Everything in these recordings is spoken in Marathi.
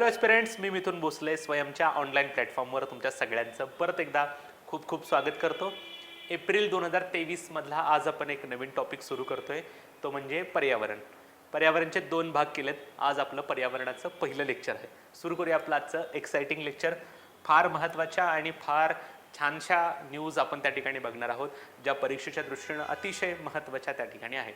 हॅलो एस्पिरंट्स, मी मिथुन भोसले स्वयंच्या ऑनलाईन प्लॅटफॉर्मवर तुमच्या सगळ्यांचं परत एकदा खूप खूप स्वागत करतो. एप्रिल 2023 मधला आज आपण एक नवीन टॉपिक सुरू करतोय, तो म्हणजे पर्यावरण. पर्यावरणचे दोन भाग केलेत. आज आपलं पर्यावरणाचं पहिलं लेक्चर आहे. सुरू करूया आपलं आजचं एक्साइटिंग लेक्चर. फार महत्त्वाच्या आणि फार छानशा न्यूज आपण त्या ठिकाणी बघणार आहोत, ज्या परीक्षेच्या दृष्टीनं अतिशय महत्त्वाच्या त्या ठिकाणी आहे.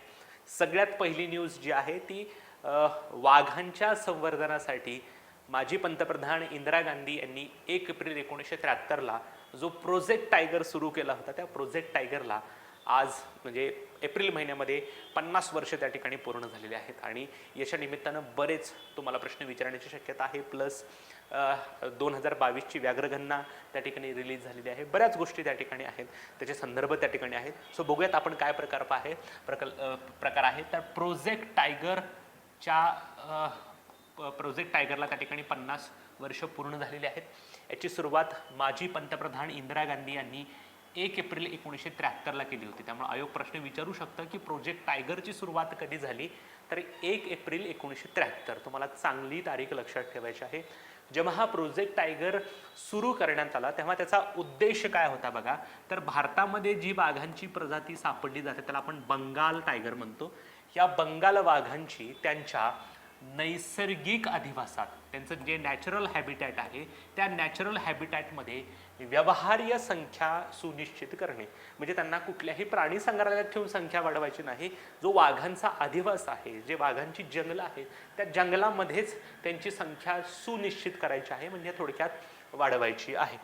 सगळ्यात पहिली न्यूज जी आहे ती वाघांच्या संवर्धनासाठी माजी पंतप्रधान इंदिरा गांधी यांनी 1 एप्रिल 1973ला जो प्रोजेक्ट टायगर सुरू केला होता, त्या प्रोजेक्ट टायगरला आज म्हणजे एप्रिल महिन्यामध्ये 50 वर्ष त्या ठिकाणी पूर्ण झालेले आहेत. आणि याच्या निमित्तानं बरेच तुम्हाला प्रश्न विचारण्याची शक्यता आहे. प्लस 2022ची व्याघ्रगणना त्या ठिकाणी रिलीज झालेली आहे. बऱ्याच गोष्टी त्या ठिकाणी आहेत, त्याचे संदर्भ त्या ठिकाणी आहेत. सो बघूयात आपण काय प्रकार आहे. तर प्रोजेक्ट टायगरला त्या ठिकाणी 50 वर्ष पूर्ण झालेली आहेत. याची सुरुवात माजी पंतप्रधान इंदिरा गांधी यांनी 1 एप्रिल 1973ला केली होती. त्यामुळे आयोग प्रश्न विचारू शकतं की प्रोजेक्ट टायगरची सुरुवात कधी झाली, तर 1 एप्रिल 1973. तुम्हाला चांगली तारीख लक्षात ठेवायची आहे. जेव्हा हा प्रोजेक्ट टायगर सुरू करण्यात आला तेव्हा त्याचा उद्देश काय होता बघा. तर भारतामध्ये जी वाघांची प्रजाती सापडली जाते त्याला आपण बंगाल टायगर म्हणतो. या बंगाल वाघांची त्यांच्या नैसर्गिक अधिवासात, त्यांचं जे नॅचरल हॅबिटॅट आहे, त्या नॅचरल हॅबिटॅटमध्ये व्यवहार्य संख्या सुनिश्चित करणे. म्हणजे त्यांना कुठल्याही प्राणी संग्रहालयात ठेवून संख्या वाढवायची नाही. जो वाघांचा अधिवास आहे, जे वाघांची जंगलं आहेत, त्या जंगलामध्येच त्यांची संख्या सुनिश्चित करायची आहे, म्हणजे थोडक्यात वाढवायची आहे.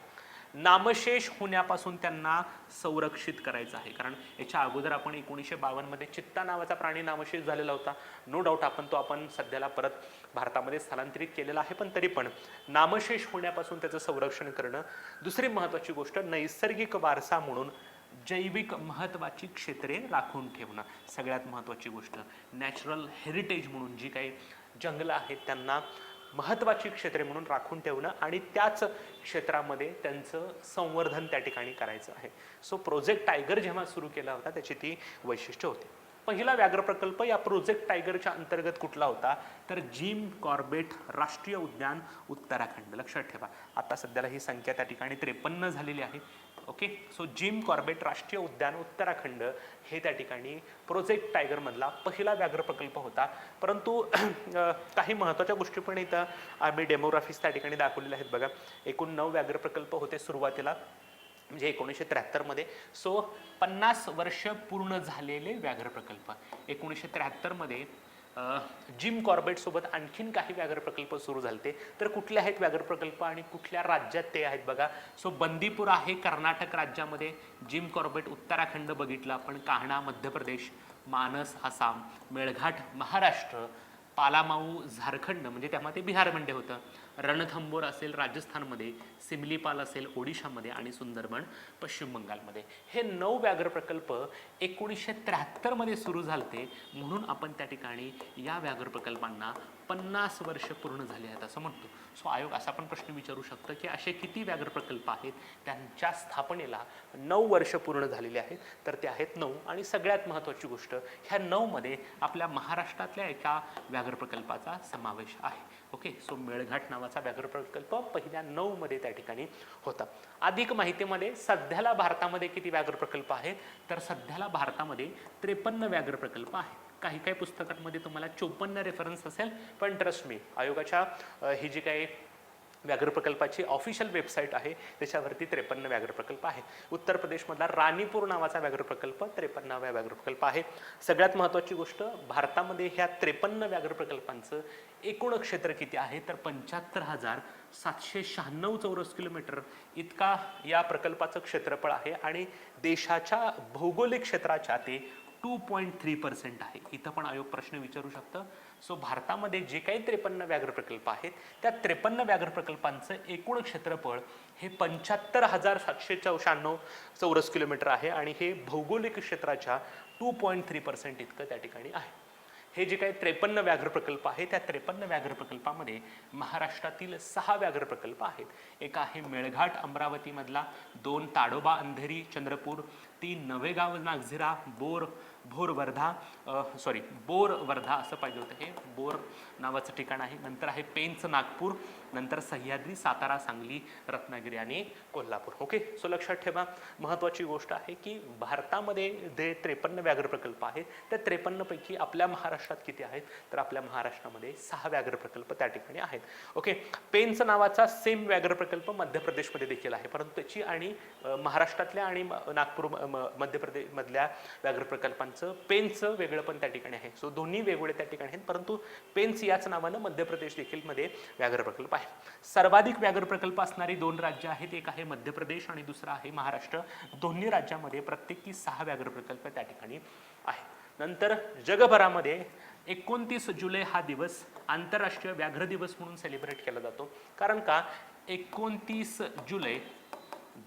नामशेष होण्यापासून त्यांना संरक्षित करायचं आहे. कारण याच्या अगोदर आपण 1952 मध्ये चित्ता नावाचा प्राणी नामशेष झालेला होता. नो डाऊट आपण सध्याला परत भारतामध्ये स्थलांतरित केलेला आहे, पण तरी पण नामशेष होण्यापासून त्याचं संरक्षण करणं. दुसरी महत्त्वाची गोष्ट, नैसर्गिक वारसा म्हणून जैविक महत्त्वाची क्षेत्रे राखून ठेवणं. सगळ्यात महत्त्वाची गोष्ट, नॅचरल हेरिटेज म्हणून जी काही जंगलं आहेत त्यांना महत्त्वाची क्षेत्रे म्हणून राखून ठेवणं आणि त्याच क्षेत्रामध्ये त्यांचं संवर्धन त्या ठिकाणी करायचं आहे. सो प्रोजेक्ट टायगर जेव्हा सुरू केला होता त्याची ती वैशिष्ट्य होती. पहिला व्याघ्र प्रकल्प या प्रोजेक्ट टायगरच्या अंतर्गत कुठला होता, तर जिम कॉर्बेट राष्ट्रीय उद्यान उत्तराखंड. लक्षात ठेवा, आता सध्याला ही संख्या त्या ठिकाणी 53 झालेली आहे. ओके, सो जिम कॉर्बेट राष्ट्रीय उद्यान उत्तराखंड हे त्या ठिकाणी प्रोजेक्ट टायगर मधला पहिला व्याघ्र प्रकल्प होता. परंतु काही महत्त्वाच्या गोष्टी पण इथं आम्ही डेमोग्राफीज त्या ठिकाणी दाखवलेल्या आहेत बघा. एकूण 9 व्याघ्र प्रकल्प होते सुरुवातीला, म्हणजे 1973 मध्ये. सो 50 वर्ष पूर्ण झालेले व्याघ्र प्रकल्प. 1973 मध्ये जिम कॉर्बेट सोबत आणखीन काही व्याघ्र प्रकल्प सुरू झाले. तर कुठले आहेत व्याघ्र प्रकल्प आणि कुठल्या राज्यात ते आहेत बघा. सो बंदीपूर आहे कर्नाटक राज्यामध्ये, जिम कॉर्बेट उत्तराखंड बघितला आपण, कान्हा मध्य प्रदेश, मानस आसाम, मेळघाट महाराष्ट्र, पालामाऊ झारखंड म्हणजे त्यामध्ये बिहारमध्ये होतं, रणथंबोर असेल राजस्थानमध्ये, सिमलीपाल असेल ओडिशामध्ये आणि सुंदरबन पश्चिम बंगालमध्ये. हे 9 व्याघ्र प्रकल्प 1973 मध्ये सुरू झाले, म्हणून आपण त्या ठिकाणी या व्याघ्र प्रकल्पांना 50 वर्ष पूर्ण झाले आहेत असं म्हणतो. सो आयोग असा पण प्रश्न विचारू शकतं की असे किती व्याघ्र प्रकल्प आहेत त्यांच्या स्थापनेला 9 वर्ष पूर्ण झालेली आहेत, तर ते आहेत 9. आणि सगळ्यात महत्त्वाची गोष्ट, ह्या 9 मध्ये आपल्या महाराष्ट्रातल्या एका व्याघ्र प्रकल्पाचा समावेश आहे. ओके, सो मेळघाट नावाचा व्याघ्र प्रकल्प पहिल्या 9 मध्ये त्या ठिकाणी होता. अधिक माहितीमध्ये सध्याला भारतामध्ये किती व्याघ्र प्रकल्प आहेत, तर सध्याला भारतामध्ये 53 व्याघ्र प्रकल्प आहेत. काही पुस्तकांमध्ये तुम्हाला 54 रेफरन्स असेल, पण ट्रस्ट मी, आयोगाच्या ही जी काही व्याघ्र प्रकल्पाची ऑफिशियल वेबसाईट आहे त्याच्यावरती 53 व्याघ्र प्रकल्प आहे. उत्तर प्रदेशमधला राणीपूर नावाचा व्याघ्र प्रकल्प 53वा व्याघ्र प्रकल्प आहे. सगळ्यात महत्त्वाची गोष्ट, भारतामध्ये ह्या 53 व्याघ्र प्रकल्पांचं एकूण क्षेत्र किती आहे, तर 75,796 चौरस किलोमीटर इतका या प्रकल्पाचं क्षेत्रफळ आहे. आणि देशाच्या भौगोलिक क्षेत्राच्या ते 2.3% आहे. इथं पण आयोग प्रश्न विचारू शकतं. सो भारतामध्ये जे काही 53 व्याघ्र प्रकल्प आहेत त्या 53 व्याघ्र प्रकल्पांचं एकूण क्षेत्रफळ हे 75,796 चौरस किलोमीटर आहे आणि हे भौगोलिक क्षेत्राच्या 2.3% इतकं त्या ठिकाणी आहे. हे जे काही 53 व्याघ्र प्रकल्प आहे त्या 53 व्याघ्र प्रकल्पामध्ये महाराष्ट्रातील 6 व्याघ्र प्रकल्प आहेत. एक आहे मेळघाट अमरावती मधला, 2 ताडोबा अंधेरी चंद्रपूर, 3 नवेगाव नागझिरा भोर वर्धा असं पाहिजे होतं, हे बोर नावाचं ठिकाण आहे. नंतर आहे पेंच नागपूर, नंतर सह्याद्री सातारा सांगली रत्नागिरी आणि कोल्हापूर. ओके, सो लक्षात ठेवा महत्त्वाची गोष्ट आहे की भारतामध्ये जे 53 व्याघ्र प्रकल्प आहेत त्या 53 पैकी आपल्या महाराष्ट्रात किती आहेत, तर आपल्या महाराष्ट्रामध्ये 6 व्याघ्र प्रकल्प त्या ठिकाणी आहेत. ओके, पेंच नावाचा सेम व्याघ्र प्रकल्प मध्य प्रदेशमध्ये देखील आहे, परंतु त्याची आणि महाराष्ट्रातल्या आणि नागपूर मध्य प्रदेश मधल्या व्याघ्र प्रकल्पांचं पेंचचं वेगळं पण त्या ठिकाणी आहे. सो दोन्ही वेगवेगळे त्या ठिकाणी आहेत, परंतु पेंच याच नावानं मध्य प्रदेश देखील मध्ये व्याघ्र प्रकल्प आहे. सर्वाधिक व्याघ्र प्रकल्प असणारी 2 राज्य आहेत, एक आहे मध्य प्रदेश आणि दुसरा आहे महाराष्ट्र. दोन्ही राज्यामध्ये प्रत्येकी 6 व्याघ्र प्रकल्प त्या ठिकाणी आहेत. नंतर जगभरामध्ये 29 जुलै हा दिवस आंतरराष्ट्रीय व्याघ्र दिवस म्हणून सेलिब्रेट केला जातो. कारण का 29 जुलै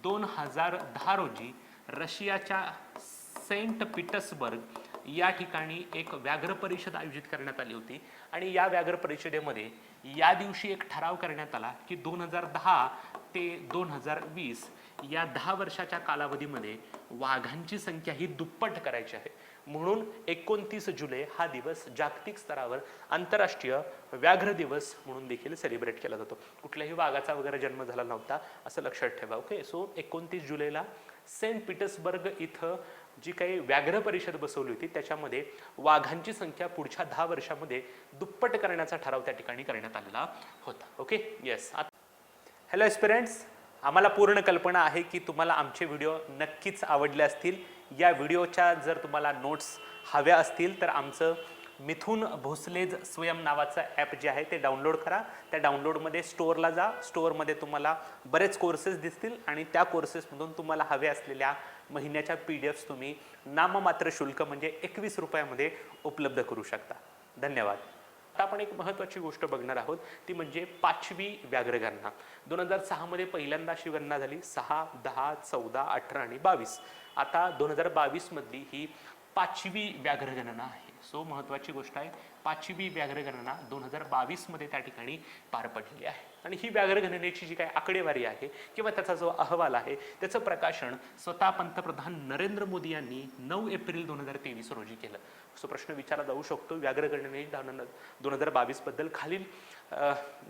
2010 रोजी रशियाच्या सेंट पीटर्सबर्ग या ठिकाणी एक व्याघ्र परिषद आयोजित करण्यात आली होती आणि या व्याघ्र परिषदेमध्ये या दिवशी एक ठराव करण्यात आला की 2010 ते 2020 या 10 वर्षाच्या कालावधीमध्ये वाघांची संख्या ही दुप्पट करायची आहे. म्हणून 29 जुलै हा दिवस जागतिक स्तरावर आंतरराष्ट्रीय व्याघ्र दिवस म्हणून देखील सेलिब्रेट केला जातो. कुठल्याही वाघाचा वगैरे जन्म झाला नव्हता असं लक्षात ठेवा. ओके, सो 29 जुलैला सेंट पीटर्सबर्ग इथं जी काही व्याघ्र परिषद बसवली होती त्याच्यामध्ये वाघांची संख्या पुढच्या 10 वर्षामध्ये दुप्पट करण्याचा ठराव त्या ठिकाणी करण्यात आलेला होता. Okay, yes. हॅलो एस्पिरंट्स, आम्हाला पूर्ण कल्पना आहे की तुम्हाला आमचे व्हिडिओ नक्कीच आवडले असतील. या व्हिडिओच्या जर तुम्हाला नोट्स हव्या असतील तर आमचं मिथुन भोसलेज स्वयं नावाचं ॲप जे आहे ते डाउनलोड करा. त्या डाउनलोडमध्ये स्टोअरला जा. स्टोअरमध्ये तुम्हाला बरेच कोर्सेस दिसतील आणि त्या कोर्सेसमधून तुम्हाला हवे असलेल्या महिन्याच्या PDFs तुम्ही नाममात्र शुल्क म्हणजे 21 रुपयामध्ये उपलब्ध करू शकता. धन्यवाद. आता आपण एक महत्त्वाची गोष्ट बघणार आहोत, ती म्हणजे 5वी व्याघ्र गणना. 2006 मध्ये पहिल्यांदा अशी गणना झाली. 6, 10, 14, 18 आणि 22. आता 2022 मधली ही 5वी व्याघ्र गणना आहे. सो महत्त्वाची गोष्ट आहे, 5वी व्याघ्र गणना 2022 मध्ये त्या ठिकाणी पार पडलेली आहे. आणि ही व्याघ्र गणनेची जी काही आकडेवारी आहे किंवा त्याचा जो अहवाल आहे त्याचं प्रकाशन स्वतः पंतप्रधान नरेंद्र मोदी यांनी 9 एप्रिल 2023 रोजी केलं. सो प्रश्न विचारला जाऊ शकतो व्याघ्र गणने 2022 बद्दल खालील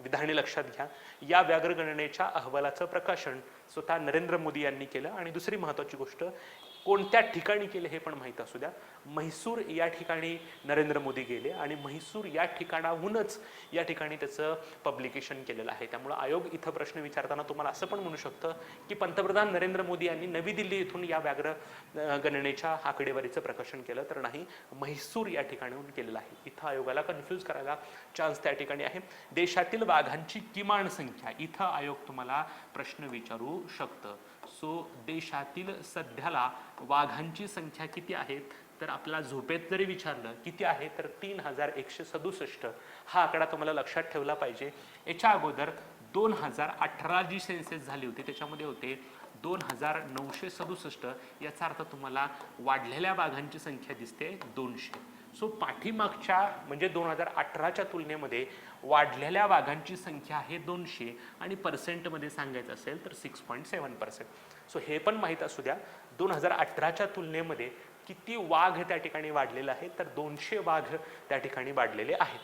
विधाने लक्षात घ्या. या व्याघ्र गणनेच्या अहवालाचं प्रकाशन स्वतः नरेंद्र मोदी यांनी केलं. आणि दुसरी महत्त्वाची गोष्ट, कोणत्या ठिकाणी केले हे पण माहीत असू द्या. म्हैसूर या ठिकाणी नरेंद्र मोदी गेले आणि म्हैसूर या ठिकाणाहूनच या ठिकाणी त्याचं पब्लिकेशन केलेलं आहे. त्यामुळे आयोग इथं प्रश्न विचारताना तुम्हाला असं पण म्हणू शकतं की पंतप्रधान नरेंद्र मोदी यांनी नवी दिल्ली येथून या व्याघ्र गणनेच्या आकडेवारीचं प्रकाशन केलं, तर नाही, म्हैसूर या ठिकाणाहून केलेलं आहे. इथं आयोगाला कन्फ्यूज करायला चान्स त्या ठिकाणी आहे. देशातील वाघांची किमान संख्या, इथं आयोग तुम्हाला प्रश्न विचारू शकतं. सो देशातील सध्याला वाघांची संख्या किती आहेत, तर आपल्याला झोपेत जरी विचारलं किती आहे तर 3167. हा आकडा तुम्हाला लक्षात ठेवला पाहिजे. याच्या अगोदर 2018 जी सेन्सेस झाली होती त्याच्यामध्ये होते 2967. याचा अर्थ तुम्हाला वाढलेल्या वाघांची संख्या दिसते 200. सो पाठीमागच्या म्हणजे 2018च्या तुलनेमध्ये वाढलेल्या वाघांची संख्या आहे 200 आणि पर्सेंटमध्ये सांगायचं असेल तर 6.7%. सो हे पण माहीत असू द्या 2018च्या तुलनेमध्ये किती वाघ त्या ठिकाणी वाढलेला आहे, तर 200 वाघ त्या ठिकाणी वाढलेले आहेत.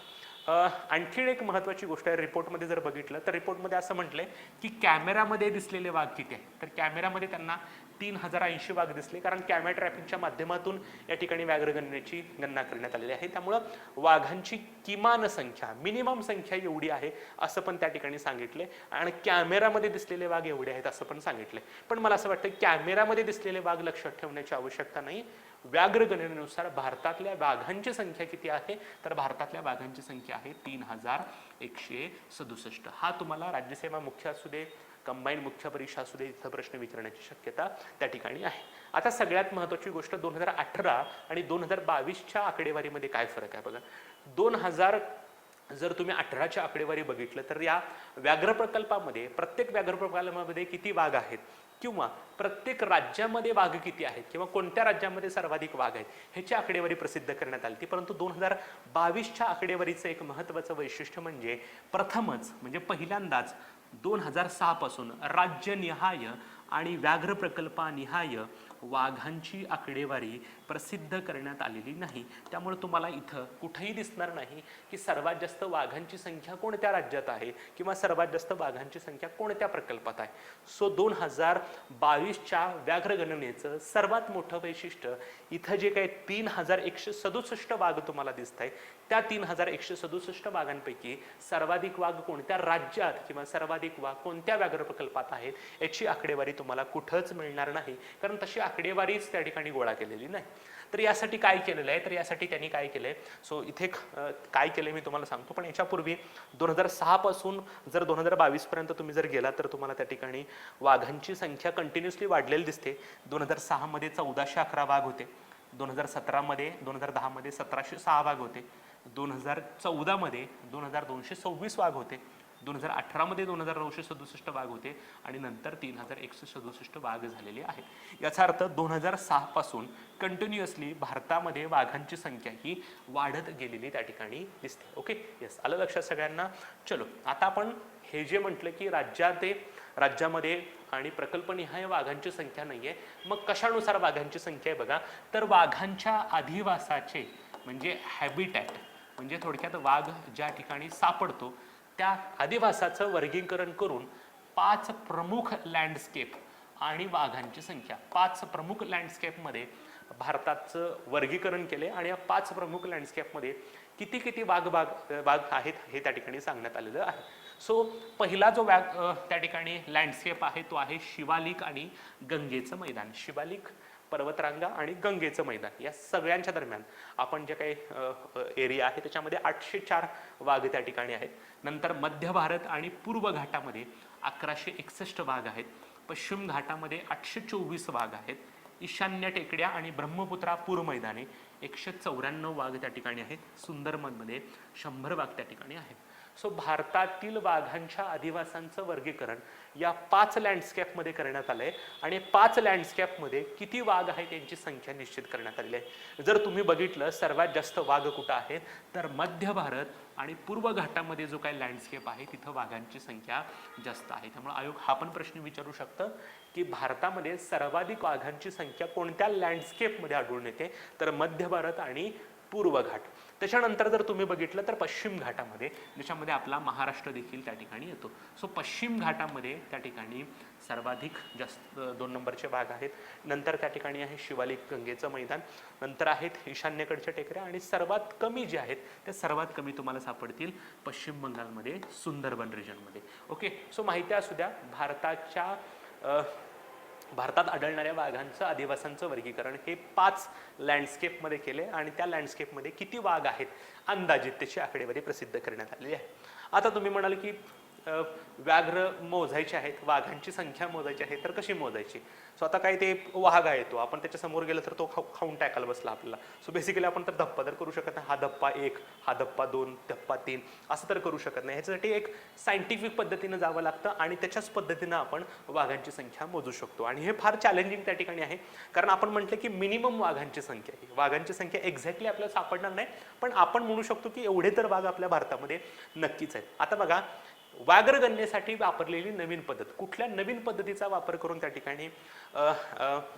आणखीन एक महत्त्वाची गोष्ट आहे, रिपोर्टमध्ये जर बघितलं तर रिपोर्टमध्ये असं म्हटलंय की कॅमेरामध्ये दिसलेले वाघ किती आहे, तर कॅमेरामध्ये त्यांना 3080 वाघ दिसले. कारण कॅमेरा ट्रॅपिंगच्या माध्यमातून या ठिकाणी व्याघ्र गणनेची गणना करण्यात आलेली आहे. त्यामुळं वाघांची किमान संख्या, मिनिमम संख्या एवढी आहे असं पण त्या ठिकाणी सांगितले आणि कॅमेरामध्ये दिसलेले वाघ एवढे आहेत असं पण सांगितले. पण मला असं वाटतं कॅमेरामध्ये दिसलेले वाघ लक्षात ठेवण्याची आवश्यकता नाही. व्याघ्र गणनेनुसार भारतातल्या वाघांची संख्या किती आहे, तर भारतातल्या वाघांची संख्या आहे 3167. हा तुम्हाला राज्यसेवा मुख्य असू दे, कंबाईन मुख्य परीक्षा असू दे, इथं प्रश्न विचारण्याची शक्यता त्या ठिकाणी आहे. आता सगळ्यात महत्त्वाची गोष्ट, 2018 आणि 2022च्या आकडेवारीमध्ये काय फरक आहे बघा. 2000 जर तुम्ही 18च्या आकडेवारी बघितलं तर या व्याघ्र प्रकल्पामध्ये प्रत्येक व्याघ्र प्रकल्पामध्ये किती वाघ आहेत किंवा प्रत्येक राज्यामध्ये वाघ किती आहेत किंवा कोणत्या राज्यामध्ये सर्वाधिक वाघ आहेत ह्याची आकडेवारी प्रसिद्ध करण्यात आली. परंतु 2022च्या आकडेवारीचं एक महत्त्वाचं वैशिष्ट्य म्हणजे प्रथमच म्हणजे पहिल्यांदाच 2006 पासून राज्यनिहाय आणि व्याघ्र प्रकल्पानिहाय वाघांची आकडेवारी प्रसिद्ध करण्यात आलेली नाही. त्यामुळे तुम्हाला इथं कुठेही दिसणार नाही की सर्वात जास्त वाघांची संख्या कोणत्या राज्यात आहे किंवा सर्वात जास्त वाघांची संख्या कोणत्या प्रकल्पात आहे. सो 2022च्या व्याघ्र गणनेचं सर्वात मोठं वैशिष्ट्य इथं जे काही 3167 वाघ तुम्हाला दिसत आहे त्या 3167 वाघांपैकी सर्वाधिक वाघ कोणत्या राज्यात किंवा सर्वाधिक वाघ कोणत्या व्याघ्र प्रकल्पात आहेत याची आकडेवारी तुम्हाला कुठंच मिळणार नाही, कारण तशी आकडेवारीच त्या ठिकाणी गोळा केलेली नाही. तर यासाठी काय केलेलं आहे, तर यासाठी त्यांनी काय केलंय, सो इथे काय केलंय मी तुम्हाला सांगतो. पण याच्यापूर्वी 2006 पासून जर 2022 पर्यंत तुम्ही जर गेला तर तुम्हाला त्या ठिकाणी वाघांची संख्या कंटिन्युअसली वाढलेली दिसते. 2006 मध्ये 1411 वाघ होते, 2017 मध्ये 2010 मध्ये 1706 वाघ होते, 2014 मध्ये 2226 वाघ होते, 2018 मध्ये 2967 वाघ होते आणि नंतर 3167 वाघ झालेले आहे. याचा अर्थ 2006 पासून कंटिन्युअसली भारतामध्ये वाघांची संख्या ही वाढत गेलेली त्या ठिकाणी दिसते. ओके, यस, आलं लक्षात सगळ्यांना. चलो, आता आपण हे जे म्हटलं की राज्यामध्ये आणि प्रकल्पनिहाय वाघांची संख्या नाहीये, मग कशानुसार वाघांची संख्या आहे बघा, तर वाघांच्या अधिवासाचे म्हणजे हॅबिटॅट, म्हणजे थोडक्यात वाघ ज्या ठिकाणी सापडतो त्या अधिवासाचं वर्गीकरण करून 5 प्रमुख लँडस्केप आणि वाघांची संख्या, 5 प्रमुख लँडस्केपमध्ये भारताचं वर्गीकरण केले आणि या 5 प्रमुख लँडस्केपमध्ये किती वाघ आहेत हे त्या ठिकाणी सांगण्यात आलेलं आहे. सो पहिला जो त्या ठिकाणी लँडस्केप आहे तो आहे शिवालिक आणि गंगेचं मैदान. शिवालिक पर्वतरांगा आणि गंगेचं मैदान या सगळ्यांच्या दरम्यान आपण जे काही एरिया आहे त्याच्यामध्ये 804 वाघ त्या ठिकाणी आहेत. नंतर मध्य भारत आणि पूर्व घाटामध्ये 1161 वाघ आहेत. पश्चिम घाटामध्ये 824 वाघ आहेत. ईशान्य टेकड्या आणि ब्रह्मपुत्रा पूर्व मैदाने 194 वाघ त्या ठिकाणी आहेत. सुंदरबनमध्ये 100 वाघ त्या ठिकाणी आहेत. सो भारतातील वाघांच्या अधिवासांचं वर्गीकरण या 5 लँडस्केपमध्ये करण्यात आलंय आणि 5 लँडस्केपमध्ये किती वाघ आहेत यांची संख्या निश्चित करण्यात आलेली आहे. जर तुम्ही बघितलं सर्वात जास्त वाघ कुठं आहेत तर मध्य भारत आणि पूर्व घाटामध्ये जो काही लँडस्केप आहे तिथं वाघांची संख्या जास्त आहे. त्यामुळे आयोग हा पण प्रश्न विचारू शकतं की भारतामध्ये सर्वाधिक वाघांची संख्या कोणत्या लँडस्केपमध्ये आढळून येते, तर मध्य भारत आणि पूर्व घाट. त्याच्यानंतर जर तुम्ही बघितलं तर पश्चिम घाटामध्ये, ज्याच्यामध्ये आपला महाराष्ट्र देखील त्या ठिकाणी येतो. सो पश्चिम घाटामध्ये त्या ठिकाणी सर्वाधिक जास्त 2 नंबरचे वाघ आहेत. नंतर त्या ठिकाणी आहे शिवालिक गंगेचं मैदान, नंतर आहेत ईशान्येकडच्या टेकड्या आणि सर्वात कमी जे आहेत ते सर्वात कमी तुम्हाला सापडतील पश्चिम बंगालमध्ये सुंदरबन रिजनमध्ये. ओके, सो माहिती असू द्या, भारतात आढळणाऱ्या वाघांचं अधिवासांचं वर्गीकरण हे 5 लँडस्केपमध्ये केले आणि त्या लँडस्केपमध्ये किती वाघ आहेत अंदाजित त्याची आकडेवारी प्रसिद्ध करण्यात आलेली आहे. आता तुम्ही म्हणाल की व्याघ्र मोजायचे आहेत, वाघांची संख्या मोजायची आहे, तर कशी मोजायची. सो आता काय ते वाघ आहे तो आपण त्याच्या समोर गेलं तर तो खाऊन टाकायला बसला आपल्याला. सो बेसिकली आपण तर धप्पा तर करू शकत नाही, हा धप्पा 1, हा धप्पा 2, धप्पा 3 असं तर करू शकत नाही. ह्याच्यासाठी एक सायंटिफिक पद्धतीनं जावं लागतं आणि त्याच्याच पद्धतीनं आपण वाघांची संख्या मोजू शकतो. आणि हे फार चॅलेंजिंग त्या ठिकाणी आहे, कारण आपण म्हटलं की मिनिमम वाघांची संख्या आहे. वाघांची संख्या एक्झॅक्टली आपल्याला सापडणार नाही, पण आपण म्हणू शकतो की एवढे तर वाघ आपल्या भारतामध्ये नक्कीच आहेत. आता बघा, व्याघ्र गणनेसाठी वापरलेली नवीन पद्धत, कुठल्या नवीन पद्धतीचा वापर करून त्या ठिकाणी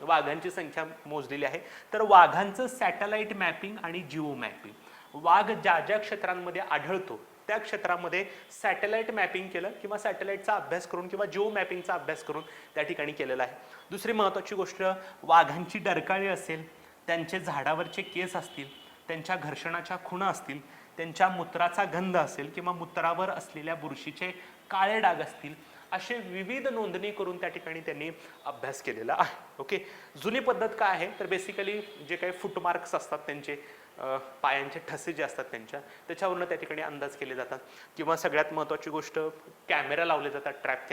वाघांची संख्या मोजलेली आहे, तर वाघांचं सॅटेलाइट मॅपिंग आणि जिओ मॅपिंग. वाघ ज्या ज्या क्षेत्रांमध्ये आढळतो त्या क्षेत्रामध्ये सॅटेलाइट मॅपिंग केलं किंवा सॅटेलाइटचा अभ्यास करून किंवा जिओ मॅपिंगचा अभ्यास करून त्या ठिकाणी केलेला आहे. दुसरी महत्त्वाची गोष्ट, वाघांची डरकाळी असेल, त्यांचे झाडावरचे केस असतील, त्यांच्या घर्षणाच्या खुणा असतील, त्यांच्या मूत्राचा गंध असेल किंवा मूत्रावर असलेल्या बुरशीचे काळे डाग असतील, असे विविध नोंदणी करून त्या ठिकाणी त्यांनी अभ्यास केलेला आहे. ओके, जुनी पद्धत काय आहे तर बेसिकली जे काही फुटमार्क्स असतात त्यांचे, पायांचे ठसे जे असतात त्याच्यावरनं त्या ठिकाणी अंदाज केले जातात. किंवा सगळ्यात महत्त्वाची गोष्ट, कॅमेरा लावले जातात, ट्रॅप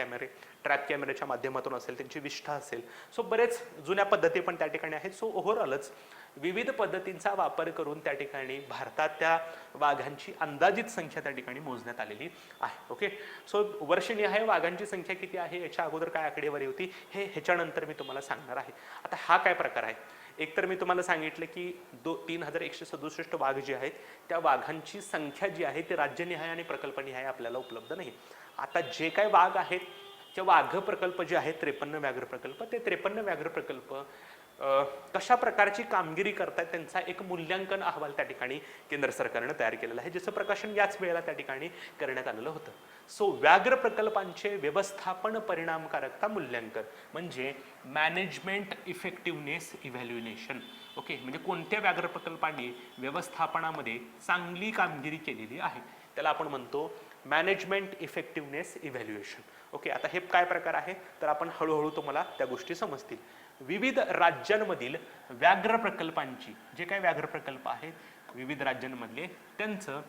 कॅमेऱ्याच्या माध्यमातून असेल, त्यांची विष्ठा असेल. सो बरेच जुन्या पद्धती पण त्या ठिकाणी आहेत. सो ओव्हरऑलच विविध पद्धतींचा वापर करून त्या ठिकाणी भारतात त्या वाघांची अंदाजित संख्या त्या ठिकाणी मोजण्यात आलेली आहे. ओके, सो वर्षनिहाय वाघांची संख्या किती आहे याच्या अगोदर काय आकडेवारी होती हे ह्याच्यानंतर मी तुम्हाला सांगणार आहे. आता हा काय प्रकार आहे, एक तर मी तुम्हाला सांगितलं की 3167 वाघ जे आहेत त्या वाघांची संख्या जी आहे ते राज्यनिहाय आणि प्रकल्पनिहाय आपल्याला उपलब्ध नाही. आता जे काय वाघ आहेत वाघ प्रकल्प जे आहे 53 व्याघ्र प्रकल्प, ते 53 व्याघ्र प्रकल्प कशा प्रकारची कामगिरी करतात त्यांचा एक मूल्यांकन अहवाल त्या ठिकाणी केंद्र सरकारने तयार केलेला आहे, ज्याचं प्रकाशन याच वेळेला त्या ठिकाणी करण्यात आलेलं होतं. सो व्याघ्र प्रकल्पांचे व्यवस्थापन परिणामकारकता मूल्यांकन म्हणजे मॅनेजमेंट इफेक्टिव्हनेस इव्हॅल्युएशन. ओके, म्हणजे कोणत्या व्याघ्र प्रकल्पाने व्यवस्थापनामध्ये चांगली कामगिरी केलेली आहे त्याला आपण म्हणतो मॅनेजमेंट इफेक्टिव्हनेस इव्हॅल्युएशन. ओके, आता हे काय प्रकार आहे तर आपण हळूहळू तुम्हाला त्या गोष्टी समजतील. विविध राज्यांमधील व्याघ्र प्रकल्पांची जे काही व्याघ्र प्रकल्प आहेत विविध राज्यांमधले त्यांचं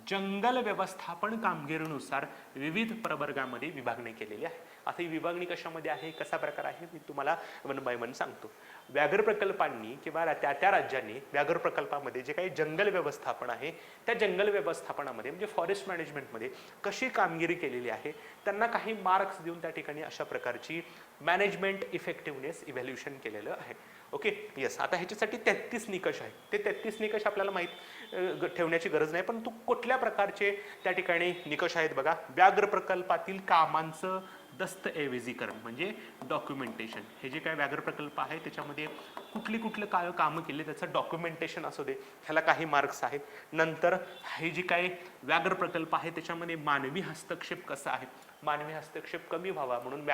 जंगल व्यवस्थापन कामगिरीनुसार विविध प्रवर्गामध्ये विभागणी केलेली आहे. आता ही विभागणी कशामध्ये आहे, कसा प्रकार आहे, मी तुम्हाला वन बाय वन सांगतो. व्याघ्र प्रकल्पांनी किंवा त्या राज्यांनी व्याघ्र प्रकल्पामध्ये जे काही जंगल व्यवस्थापन आहे त्या जंगल व्यवस्थापनामध्ये म्हणजे फॉरेस्ट मॅनेजमेंटमध्ये कशी कामगिरी केलेली आहे त्यांना काही मार्क्स देऊन त्या ठिकाणी अशा प्रकारची मॅनेजमेंट इफेक्टिव्हनेस इव्हॅल्युएशन केलेलं आहे. Okay, yes. आता ह्याच्यासाठी 33 निकष आहेत. ते 33 निकष आपल्याला माहीत ठेवण्याची गरज नाही, पण कुठल्या प्रकारचे त्या ठिकाणी निकष आहेत बघा. व्याघ्र प्रकल्पातील कामांचं दस्तऐवजीकरण म्हणजे डॉक्युमेंटेशन. हे जे काय व्याघ्र प्रकल्प आहे त्याच्यामध्ये कुठली काय कामं केली त्याचं डॉक्युमेंटेशन असू दे, ह्याला काही मार्क्स आहेत. नंतर हे जे काही व्याघ्र प्रकल्प आहे त्याच्यामध्ये मानवी हस्तक्षेप कसा आहे, मानवी हस्तक्षेप कमी व्हावा म्हणून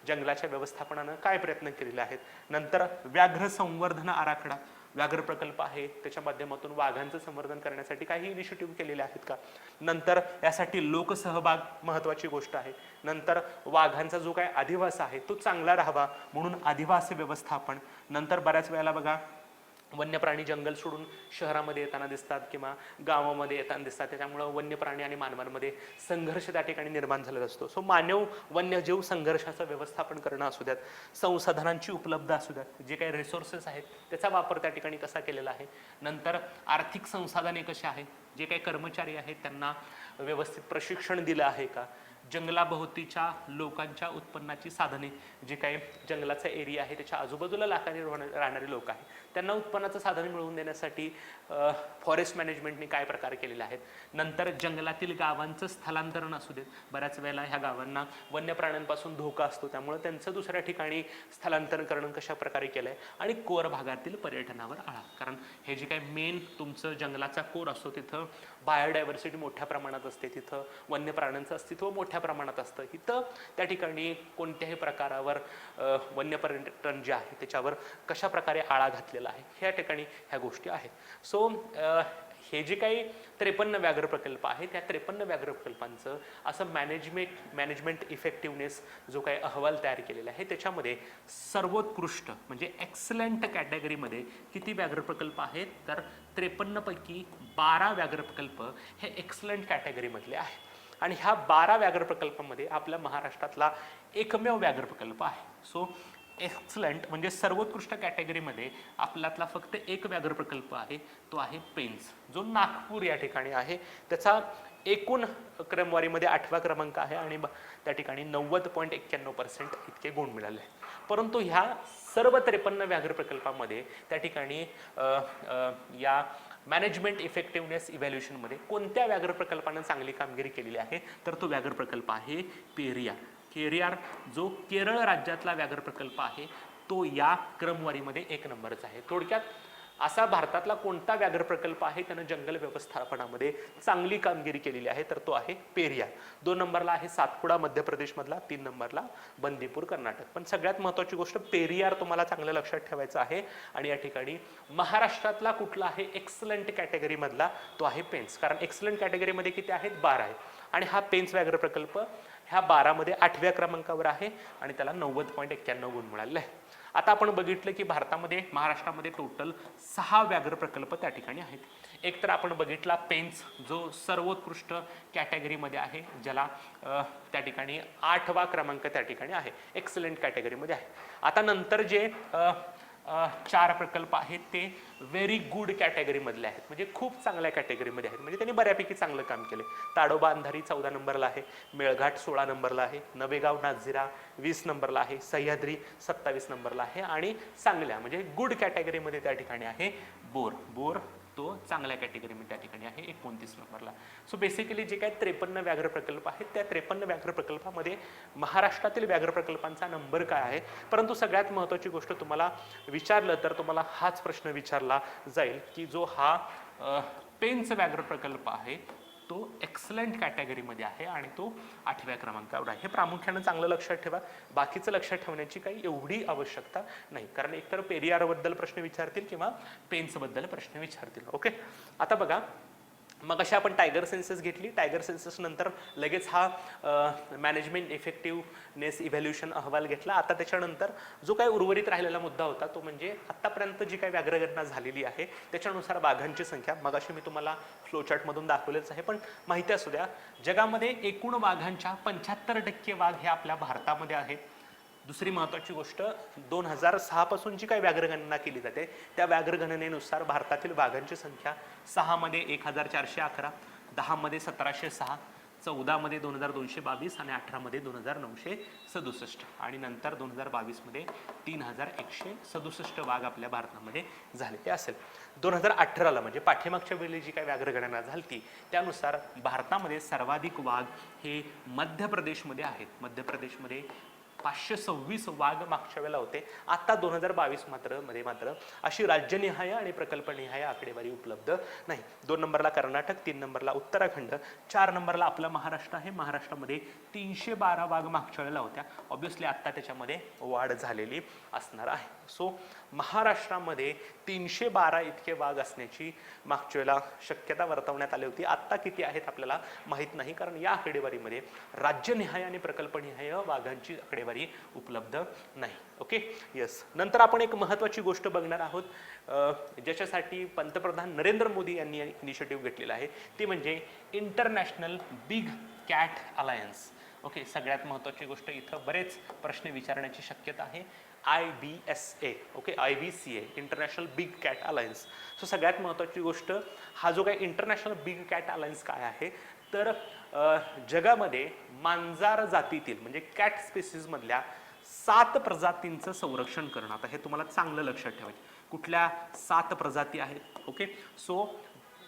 जंगलाच्या व्यवस्थापनानं काय प्रयत्न केलेले आहेत. नंतर व्याघ्र संवर्धन आराखडा व्याघ्र प्रकल्प आहे त्याच्या माध्यमातून वाघांचं संवर्धन करण्यासाठी काही इनिशिएटिव्ह केलेले आहेत का. नंतर यासाठी लोकसहभाग महत्वाची गोष्ट आहे. नंतर वाघांचा जो काही अधिवास आहे तो चांगला राहावा म्हणून अधिवास व्यवस्थापन. नंतर बऱ्याच वेळेला बघा वन्य प्राणी जंगल सोडून शहरामध्ये येताना दिसतात किंवा गावामध्ये येताना दिसतात, त्याच्यामुळं वन्य प्राणी आणि मानवांमध्ये संघर्ष त्या ठिकाणी निर्माण झालेला असतो. सो मानव वन्यजीव संघर्षाचं व्यवस्थापन करणं असू द्यात, संसाधनांची उपलब्ध असू द्यात, जे काही रिसोर्सेस आहेत त्याचा वापर त्या ठिकाणी कसा केलेला आहे. नंतर आर्थिक संसाधने कशी आहेत, जे काही कर्मचारी आहेत त्यांना व्यवस्थित प्रशिक्षण दिलं आहे का. जंगलाभोवतीच्या लोकांच्या उत्पन्नाची साधने, जे काही जंगलाचा एरिया आहे त्याच्या आजूबाजूला राहणारे लोक आहेत त्यांना उत्पन्नाचं साधन मिळवून देण्यासाठी फॉरेस्ट मॅनेजमेंटने काय प्रकार केलेले आहेत. नंतर जंगलातील गावांचं स्थलांतरण असू देत, बऱ्याच वेळेला ह्या गावांना वन्य प्राण्यांपासून धोका असतो त्यामुळे त्यांचं दुसऱ्या ठिकाणी स्थलांतरण करणं कशा प्रकारे केलं आहे. आणि कोर भागातील पर्यटनावर आळा, कारण हे जे काही मेन तुमचं जंगलाचा कोर असतो तिथं बायोडायव्हर्सिटी मोठ्या प्रमाणात असते, तिथं वन्य प्राण्यांचं अस्तित्व मोठ्या प्रमाणात असतं. इथं त्या ठिकाणी कोणत्याही प्रकारावर वन्य पर्यटन जे आहे त्याच्यावर कशा प्रकारे आळा घातलेला आहे ह्या ठिकाणी ह्या गोष्टी आहेत. सो हे जे काही 53 व्याघ्र प्रकल्प आहेत त्या 53 व्याघ्र प्रकल्पांचं असं मॅनेजमेंट इफेक्टिव्हनेस जो काही अहवाल तयार केलेला आहे त्याच्यामध्ये सर्वोत्कृष्ट म्हणजे एक्सलंट कॅटेगरीमध्ये किती व्याघ्र प्रकल्प आहेत तर 53 पैकी 12 व्याघ्र प्रकल्प हे एक्सलंट कॅटेगरीमधले आहेत. आणि ह्या 12 व्याघ्र प्रकल्पामध्ये आपल्या महाराष्ट्रातला एकमेव व्याघ्र प्रकल्प आहे. सो एक्सलंट म्हणजे सर्वोत्कृष्ट कॅटेगरीमध्ये आपल्यातला फक्त एक व्याघ्र प्रकल्प आहे, तो आहे पेंच, जो नागपूर या ठिकाणी आहे. त्याचा एकूण क्रमवारीमध्ये 8वा क्रमांक आहे आणि त्या ठिकाणी 90.91% इतके गुण मिळाले. परंतु ह्या सर्व 53 व्याघ्र प्रकल्पामध्ये त्या ठिकाणी या मॅनेजमेंट इफेक्टिव्हनेस इव्हॅल्युएशनमध्ये कोणत्या व्याघ्र प्रकल्पानं चांगली कामगिरी केलेली आहे तर तो व्याघ्र प्रकल्प आहे पेरियार, जो केरळ राज्यातला व्याघ्र प्रकल्प आहे तो या क्रमवारीमध्ये 1 नंबरचा आहे. थोडक्यात असा भारतातला कोणता व्याघ्र प्रकल्प आहे त्यानं जंगल व्यवस्थापनामध्ये चांगली कामगिरी केलेली आहे तर तो आहे पेरियार. 2 नंबरला आहे सातपुडा मध्य प्रदेशमधला, 3 नंबरला बंदीपूर कर्नाटक. पण सगळ्यात महत्त्वाची गोष्ट पेरियार तुम्हाला चांगलं लक्षात ठेवायचं आहे. आणि या ठिकाणी महाराष्ट्रातला कुठला आहे एक्सलंट कॅटेगरीमधला तो आहे पेंच, कारण एक्सलंट कॅटेगरीमध्ये किती आहेत 12 आहेत आणि हा पेंच व्याघ्र प्रकल्प ह्या 12 मध्ये 8व्या क्रमांकावर आहे आणि त्याला 90.91 गुण मिळाले आहे. आता आपण बघितलं की भारतामध्ये महाराष्ट्रामध्ये टोटल 6 व्याघ्र प्रकल्प त्या ठिकाणी आहेत. एक तर आपण बघितला पेंच जो सर्वोत्कृष्ट कॅटेगरीमध्ये आहे, ज्याला त्या ठिकाणी 8वा क्रमांक त्या ठिकाणी आहे, एक्सलंट कॅटेगरीमध्ये आहे. आता नंतर जे 4 प्रकल्प आहेत ते व्हेरी गुड कॅटेगरीमधले आहेत, म्हणजे खूप चांगल्या कॅटेगरीमध्ये आहेत, म्हणजे त्यांनी बऱ्यापैकी चांगलं काम केले. ताडोबा अंधारी 14 नंबरला आहे, मेळघाट 16 नंबरला आहे, नवेगाव नाझिरा 20 नंबरला आहे, सह्याद्री 27 नंबरला आहे आणि चांगल्या म्हणजे गुड कॅटेगरीमध्ये त्या ठिकाणी आहे बोर तो चांगल्या कॅटेगरीमध्ये त्या ठिकाणी आहे 29 नंबरला. सो बेसिकली जे काही 53 व्याघ्र प्रकल्प आहेत त्या 53 व्याघ्र प्रकल्पामध्ये महाराष्ट्रातील व्याघ्र प्रकल्पांचा नंबर काय आहे. परंतु सगळ्यात महत्त्वाची गोष्ट तुम्हाला विचारलं तर तुम्हाला हाच प्रश्न विचारला जाईल की जो हा पेंच व्याघ्र प्रकल्प आहे तो एक्सलंट कॅटेगरीमध्ये आहे आणि तो 8व्या क्रमांकावर आहे. हे प्रामुख्याने चांगलं लक्षात ठेवा. बाकीचं लक्षात ठेवण्याची काही एवढी आवश्यकता नाही, कारण एकतर पेरियारबद्दल प्रश्न विचारतील किंवा पेंचबद्दल प्रश्न विचारतील. ओके, आता बघा, मग अशी आपण टायगर सेन्सस घेतली. टायगर सेन्सस नंतर लगेच हा मॅनेजमेंट इफेक्टिव्हनेस इव्हॅल्युएशन अहवाल घेतला. आता त्याच्यानंतर जो काही उर्वरित राहिलेला मुद्दा होता तो म्हणजे आतापर्यंत जी काही व्याघ्रगणना झालेली आहे त्याच्यानुसार वाघांची संख्या. मगाशी मी तुम्हाला फ्लोचार्टमधून दाखवलेच आहे, पण माहिती असू द्या, जगामध्ये एकूण वाघांच्या 75% वाघ हे आपल्या भारतामध्ये आहेत. दुसरी महत्त्वाची गोष्ट, 2006 पासून जी काही व्याघ्रगणना केली जाते त्या व्याघ्रगणनेनुसार भारतातील वाघांची संख्या 6 मध्ये 1411, 10 मध्ये 1706, 14 मध्ये 2222 आणि 18 मध्ये 2967 आणि नंतर 2022 मध्ये 3167 वाघ आपल्या भारतामध्ये झाले. ते असेल 2018ला म्हणजे पाठीमागच्या वेळी जी काही व्याघ्रगणना झाली त्यानुसार भारतामध्ये सर्वाधिक वाघ हे मध्य प्रदेशमध्ये आहेत. मध्य प्रदेशमध्ये 526 वाघ मागच्या वेळेला होते. आता 2022 मात्र अशी राज्यनिहाय आणि प्रकल्पनिहाय आकडेवारी उपलब्ध नाही. 2 नंबरला कर्नाटक, 3 नंबरला उत्तराखंड, 4 नंबरला आपलं महाराष्ट्र आहे. महाराष्ट्रामध्ये 312 वाघ मागच्या वेळेला होत्या. ऑब्व्हियसली आता त्याच्यामध्ये वाढ झालेली असणार आहे. सो महाराष्ट्रामध्ये 312 इतके वाघ असण्याची मागच्या वेळेला शक्यता वर्तवण्यात आली होती. आता किती आहेत आपल्याला माहीत नाही, कारण या आकडेवारीमध्ये राज्यनिहाय आणि प्रकल्पनिहाय वाघांची आकडेवारी उपलब्ध नाही. Okay, yes. नंतर आपण एक महत्त्वाची गोष्ट बघणार आहोत ज्याच्यासाठी पंतप्रधान नरेंद्र मोदी यांनी इनिशिएटिव्ह घेतलेला आहे, ती म्हणजे international big cat alliance. Okay, सगळ्यात महत्त्वाची गोष्ट, इथं बरेच प्रश्न विचारण्याची शक्यता आहे. IBSA, okay, IBCA, international big cat alliance. So सगळ्यात महत्त्वाची गोष्ट, हा जो काही इंटरनॅशनल बिग कॅट अलायन्स काय आहे तर जगामध्ये मांजार जातीतील म्हणजे कॅट स्पेसीज मधल्या 7 प्रजातींचं संरक्षण करणं. आता हे तुम्हाला चांगलं लक्षात ठेवायचं, कुठल्या 7 प्रजाती आहेत. ओके, सो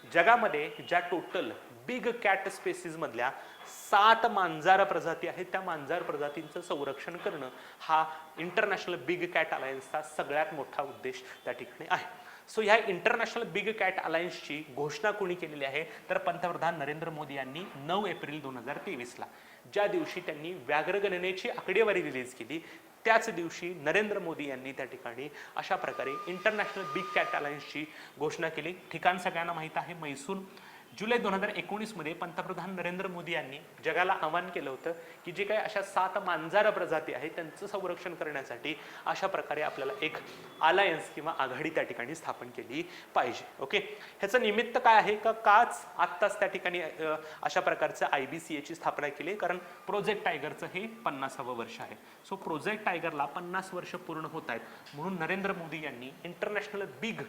जगामध्ये ज्या टोटल बिग कॅट स्पेसीज मधल्या 7 मांजार प्रजाती आहेत त्या मांजार प्रजातींचं संरक्षण करणं हा इंटरनॅशनल बिग कॅट अलायन्सचा सगळ्यात मोठा उद्देश त्या ठिकाणी आहे. सो ह्या इंटरनॅशनल बिग कॅट अलायन्सची घोषणा कोणी केलेली आहे तर पंतप्रधान नरेंद्र मोदी यांनी 9 एप्रिल 2023ला, ज्या दिवशी त्यांनी व्याघ्रगणनेची आकडेवारी रिलीज केली त्याच दिवशी नरेंद्र मोदी यांनी त्या ठिकाणी अशा प्रकारे इंटरनॅशनल बिग कॅट अलायन्सची घोषणा केली. ठिकाण सगळ्यांना माहीत आहे, मैसूर. जुलै 2019 मध्ये पंतप्रधान नरेंद्र मोदी यांनी जगाला आवाहन केलं होतं की जे काही अशा 7 मांजार प्रजाती आहेत त्यांचं संरक्षण करण्यासाठी अशा प्रकारे आपल्याला एक अलायन्स किंवा आघाडी त्या ठिकाणी स्थापन केली पाहिजे. ओके, ह्याचं निमित्त काय आहे काच आत्ताच त्या ठिकाणी अशा प्रकारचं IBCA ची स्थापना केली, कारण प्रोजेक्ट टायगरचं हे 50वे वर्ष आहे. सो प्रोजेक्ट टायगरला 50 वर्ष पूर्ण होत आहेत म्हणून नरेंद्र मोदी यांनी international big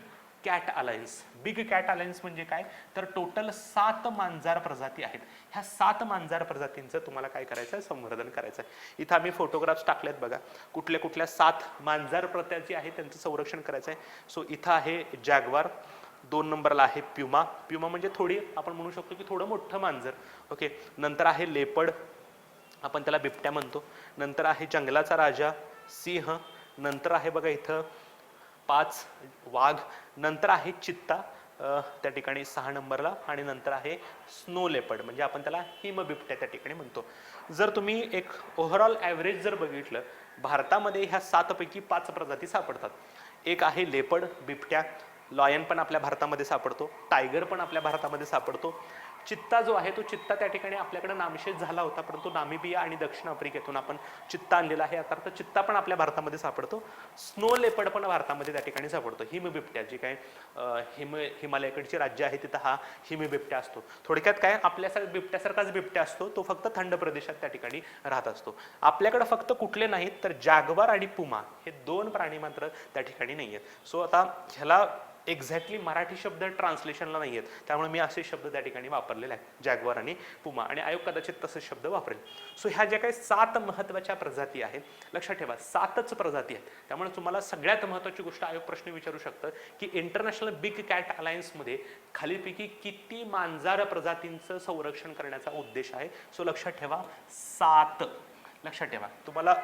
cat alliance. Big cat alliance म्हणजे काय तर टोटल 7 मांजार प्रजाती आहेत. ह्या 7 मांजार प्रजातींचं तुम्हाला काय करायचं आहे, संवर्धन करायचं आहे. इथं आम्ही फोटोग्राफ्स टाकलेत बघा, कुठल्या कुठल्या 7 मांजार प्रजाती आहेत त्यांचं संरक्षण करायचं आहे. सो इथं आहे जॅग्वार, 2 नंबरला आहे प्युमा. प्युमा म्हणजे थोडी आपण म्हणू शकतो की थोडं मोठं मांजर. ओके, नंतर आहे लेपर्ड, आपण त्याला बिबट्या म्हणतो. नंतर आहे जंगलाचा राजा सिंह. नंतर आहे बघा इथं 5 वाघ. नंतर आहे चित्ता त्या ठिकाणी 6 नंबरला. आणि नंतर आहे स्नो लेपर्ड म्हणजे आपण त्याला हिमबिबट्या त्या ठिकाणी म्हणतो. जर तुम्ही एक ओव्हरऑल ॲव्हरेज जर बघितलं, भारतामध्ये ह्या 7 पैकी 5 प्रजाती सापडतात. एक आहे लेपर्ड, बिबट्या. लॉयन पण आपल्या भारतामध्ये सापडतो, टायगर पण आपल्या भारतामध्ये सापडतो. चित्ता जो आहे तो चित्ता त्या ठिकाणी आपल्याकडे नामशेष झाला होता, परंतु नामिबिया आणि दक्षिण आफ्रिकेतून आपण चित्ता आणलेला आहे. आता तर चित्ता पण आपल्या भारतामध्ये सापडतो. स्नो लेपर्ड पण भारतामध्ये त्या ठिकाणी सापडतो. हिमबिबट्या जी काय हिमालयाकडची राज्य आहे तिथं हा हिमबिबट्या असतो. थोडक्यात काय, आपल्या बिबट्यासारखाच बिबट्या असतो, तो फक्त थंड प्रदेशात त्या ठिकाणी राहत असतो. आपल्याकडे फक्त कुठले नाहीत तर जॅग्वार आणि पुमा हे 2 प्राणी मात्र त्या ठिकाणी नाही आहेत. सो आता ह्याला एक्झॅक्टली मराठी शब्द ट्रान्सलेशनला नाही आहेत, त्यामुळे मी असे शब्द त्या ठिकाणी वापरलेले आहेत, जॅग्वार आणि पुमा, आणि आयोग कदाचित तसे शब्द वापरेल. सो ह्या ज्या काही 7 महत्त्वाच्या प्रजाती आहेत, लक्षात ठेवा 7च प्रजाती आहेत. त्यामुळे तुम्हाला सगळ्यात महत्त्वाची गोष्ट आयोग प्रश्न विचारू शकतं की इंटरनॅशनल बिग कॅट अलायन्समध्ये खालीलपैकी किती मांजर प्रजातींचं संरक्षण करण्याचा उद्देश आहे. सो लक्षात ठेवा 7. लक्षात ठेवा, तुम्हाला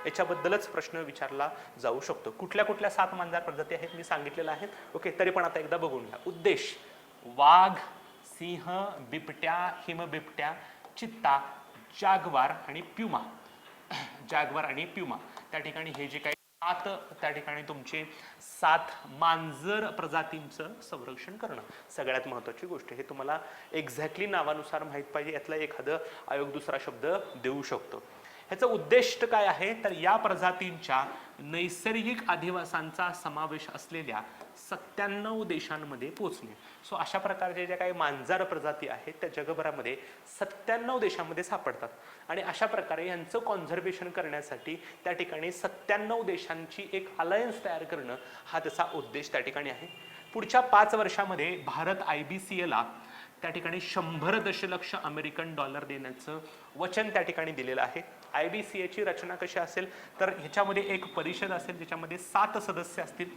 याच्याबद्दलच प्रश्न विचारला जाऊ शकतो. कुठल्या कुठल्या 7 मांजर प्रजाती आहेत मी सांगितलेलं आहे. ओके, तरी पण आता एकदा बघून घ्या. उद्देश: वाघ, सिंह, बिबट्या, हिमबिबट्या, चित्ता, जाग्वार आणि प्युमा. जाग्वार आणि प्युमा त्या ठिकाणी हे जे काही 7 त्या ठिकाणी तुमचे 7 मांजर प्रजातींचं संरक्षण करणं सगळ्यात महत्त्वाची गोष्ट. हे तुम्हाला एक्झॅक्टली नावानुसार माहीत पाहिजे. यातला एखादं आयोग दुसरा शब्द देऊ शकतो. ह्याचं उद्दिष्ट काय आहे तर या प्रजातींच्या नैसर्गिक अधिवासांचा समावेश असलेल्या 97 देशांमध्ये पोहोचणे. सो अशा प्रकारचे ज्या काही मांजर प्रजाती आहेत त्या जगभरामध्ये 97 देशांमध्ये सापडतात आणि अशा प्रकारे यांचं कॉन्झर्वेशन करण्यासाठी त्या ठिकाणी 97 देशांची एक अलायन्स तयार करणं हा त्याचा उद्देश त्या ठिकाणी आहे. पुढच्या 5 वर्षामध्ये भारत IBCAला त्या ठिकाणी 100 दशलक्ष अमेरिकन डॉलर देण्याचं वचन त्या ठिकाणी दिलेलं आहे. IBCAची रचना कशी असेल तर ह्याच्यामध्ये एक परिषद असेल ज्याच्यामध्ये 7 सदस्य असतील.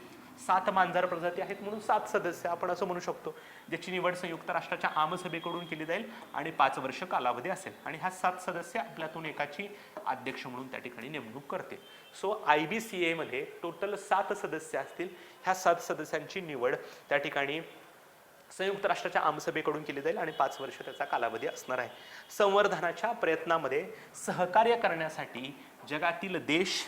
7 मांजर प्रजाती आहेत म्हणून 7 सदस्य आपण असं म्हणू शकतो, ज्याची निवड संयुक्त राष्ट्राच्या आमसभेकडून केली जाईल आणि 5 वर्ष कालावधी असेल आणि ह्या 7 सदस्य आपल्यातून एकाची अध्यक्ष म्हणून त्या ठिकाणी नेमणूक करतील. सो IBCA मध्ये टोटल 7 सदस्य असतील. ह्या 7 सदस्यांची निवड त्या ठिकाणी संयुक्त राष्ट्राच्या आमसभेकडून केली जाईल आणि 5 वर्ष त्याचा कालावधी असणार आहे. संवर्धनाच्या प्रयत्नामध्ये सहकार्य करण्यासाठी जगातील देश,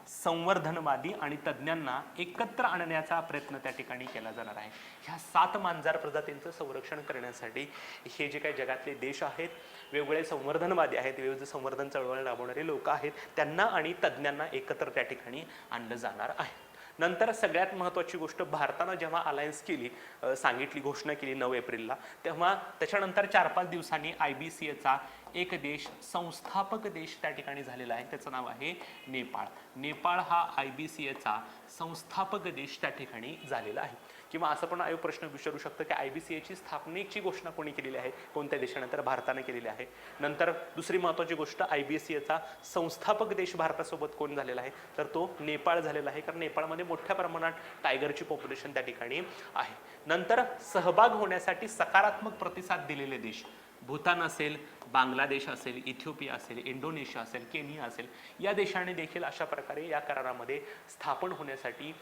संवर्धनवादी आणि तज्ज्ञांना एकत्र आणण्याचा प्रयत्न त्या ठिकाणी केला जाणार आहे. ह्या 7 मांजर प्रजातींचं संरक्षण करण्यासाठी हे जे काही जगातले देश आहेत, वेगवेगळे संवर्धनवादी आहेत, विविध संवर्धन चळवळ राबवणारे लोक आहेत, त्यांना आणि तज्ज्ञांना एकत्र त्या ठिकाणी आणलं जाणार आहे. नंतर सगळ्यात महत्त्वाची गोष्ट, भारतानं जेव्हा अलायन्स केली, सांगितली, घोषणा केली 9 एप्रिलला, तेव्हा त्याच्यानंतर 4-5 दिवसांनी IBCAचा एक देश, संस्थापक देश त्या ठिकाणी झालेला आहे. त्याचं नाव आहे नेपाळ. नेपाळ हा IBCAचा संस्थापक देश त्या ठिकाणी झालेला आहे. किंवा असं पण आयोग प्रश्न विचारू शकतो की IBCAची स्थापनेची घोषणा कोणी केलेली आहे, कोणत्या देशानंतर भारताने केलेली आहे. नंतर दुसरी महत्त्वाची गोष्ट, IBCAचा संस्थापक देश भारतासोबत कोण झालेला आहे तर तो नेपाळ झालेला आहे, कारण नेपाळमध्ये मोठ्या प्रमाणात टायगरची पॉप्युलेशन त्या ठिकाणी आहे. नंतर सहभाग होण्यासाठी सकारात्मक प्रतिसाद दिलेले देश, भूतान असेल, बांगलादेश असेल, इथिओपिया असेल, इंडोनेशिया असेल, केनिया असेल, या देशाने देखील अशा प्रकारे या करारामध्ये स्थापन होण्यासाठी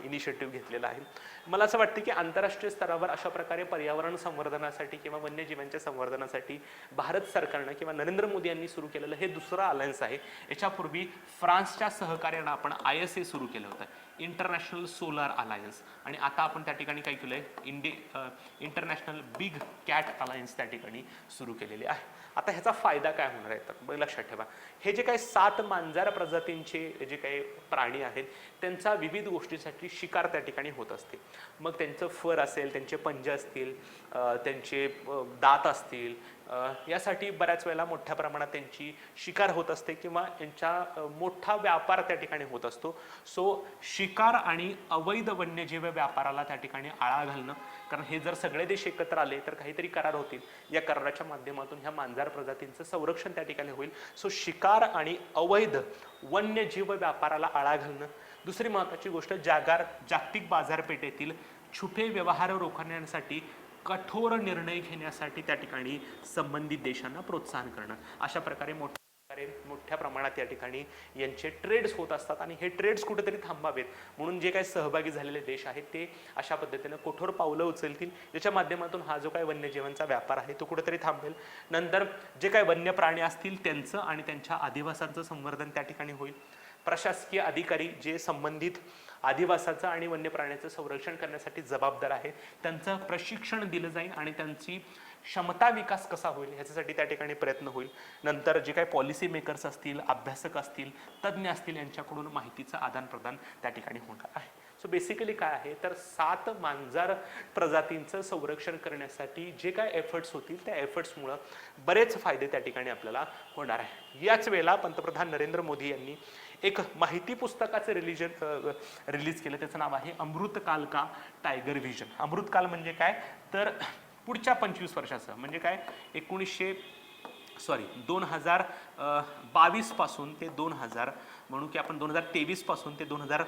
इनिशिएटिव्ह घेतलेला आहे. मला असं वाटतं की आंतरराष्ट्रीय स्तरावर अशा प्रकारे पर्यावरण संवर्धनासाठी किंवा वन्यजीवांच्या संवर्धनासाठी भारत सरकारनं किंवा नरेंद्र मोदी यांनी सुरू केलेलं हे दुसरं अलायन्स आहे. याच्यापूर्वी फ्रान्सच्या सहकार्यानं आपण ISA सुरू केलं होतं, इंटरनॅशनल सोलर अलायन्स, आणि आता आपण त्या ठिकाणी काय केलंय, इंटरनॅशनल बिग कॅट अलायन्स त्या ठिकाणी सुरू केलेले आहे. आता ह्याचा फायदा काय होणार आहे तर लक्षात ठेवा, हे जे काही 7 मांजर प्रजातींचे जे काही प्राणी आहेत त्यांचा विविध गोष्टीसाठी शिकार त्या ठिकाणी होत असते. मग त्यांचं फर असेल, त्यांचे पंजे असतील, त्यांचे दात असतील, यासाठी बऱ्याच वेळेला मोठ्या प्रमाणात त्यांची शिकार होत असते किंवा यांचा मोठा व्यापार त्या ठिकाणी होत असतो. सो शिकार आणि अवैध वन्यजीव व्यापाराला त्या ठिकाणी आळा घालणं, कारण हे जर सगळे देश एकत्र आले तर काहीतरी करार होतील, या कराराच्या माध्यमातून ह्या मांजर प्रजातींचं संरक्षण त्या ठिकाणी होईल. सो शिकार आणि अवैध वन्यजीव व्यापाराला आळा घालणं. दुसरी महत्त्वाची गोष्ट, जागतिक बाजारपेठेतील छुपे व्यवहार रोखण्यासाठी कठोर निर्णय घेण्यासाठी त्या ठिकाणी संबंधित देशांना प्रोत्साहन करणं. अशा प्रकारे मोठ्या प्रमाणात या ठिकाणी यांचे ट्रेड्स होत असतात आणि हे ट्रेड्स कुठेतरी थांबावेत म्हणून जे काही सहभागी झालेले देश आहेत ते अशा पद्धतीनं कठोर पावलं उचलतील, ज्याच्या माध्यमातून हा जो काही वन्यजीवांचा व्यापार आहे तो कुठेतरी थांबेल. नंतर जे काही वन्य प्राणी असतील त्यांचं आणि त्यांच्या अधिवासांचं संवर्धन त्या ठिकाणी होईल. प्रशासकीय अधिकारी जे संबंधित आदिवासाचं आणि वन्य प्राण्याचं संरक्षण करण्यासाठी जबाबदार आहेत त्यांचं प्रशिक्षण दिलं जाईल आणि त्यांची क्षमता विकास कसा होईल ह्याच्यासाठी त्या ठिकाणी प्रयत्न होईल. नंतर जे काही पॉलिसी मेकर्स असतील, अभ्यासक असतील, तज्ज्ञ असतील यांच्याकडून माहितीचं आदान प्रदान त्या ठिकाणी होणार आहे. सो बेसिकली काय आहे तर 7 मांजर प्रजातींचं संरक्षण करण्यासाठी जे काय एफर्ट्स होतील त्या एफर्ट्समुळं बरेच फायदे त्या ठिकाणी आपल्याला होणार आहे. याच वेळेला पंतप्रधान नरेंद्र मोदी यांनी एक माहिती पुस्तकाचं रिलीज केलं. त्याचं नाव आहे अमृतकाल का टायगर व्हिजन. अमृतकाल म्हणजे काय तर पुढच्या 25 वर्षाचं म्हणजे काय 2022 पासून ते 2000 म्हणू की आपण 2023 पासून ते 2000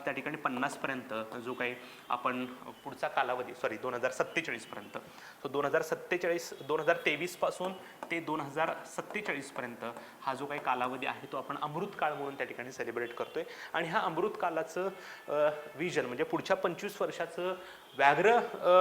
त्या ठिकाणी 50 पर्यंत जो काही आपण पुढचा कालावधी 2047 पर्यंत. सो 2023 पासून ते 2047 पर्यंत हा जो काही कालावधी आहे तो आपण अमृतकाळ म्हणून त्या ठिकाणी सेलिब्रेट करतोय. आणि ह्या अमृतकालाचं विजन म्हणजे पुढच्या 25 वर्षाचं व्याघ्र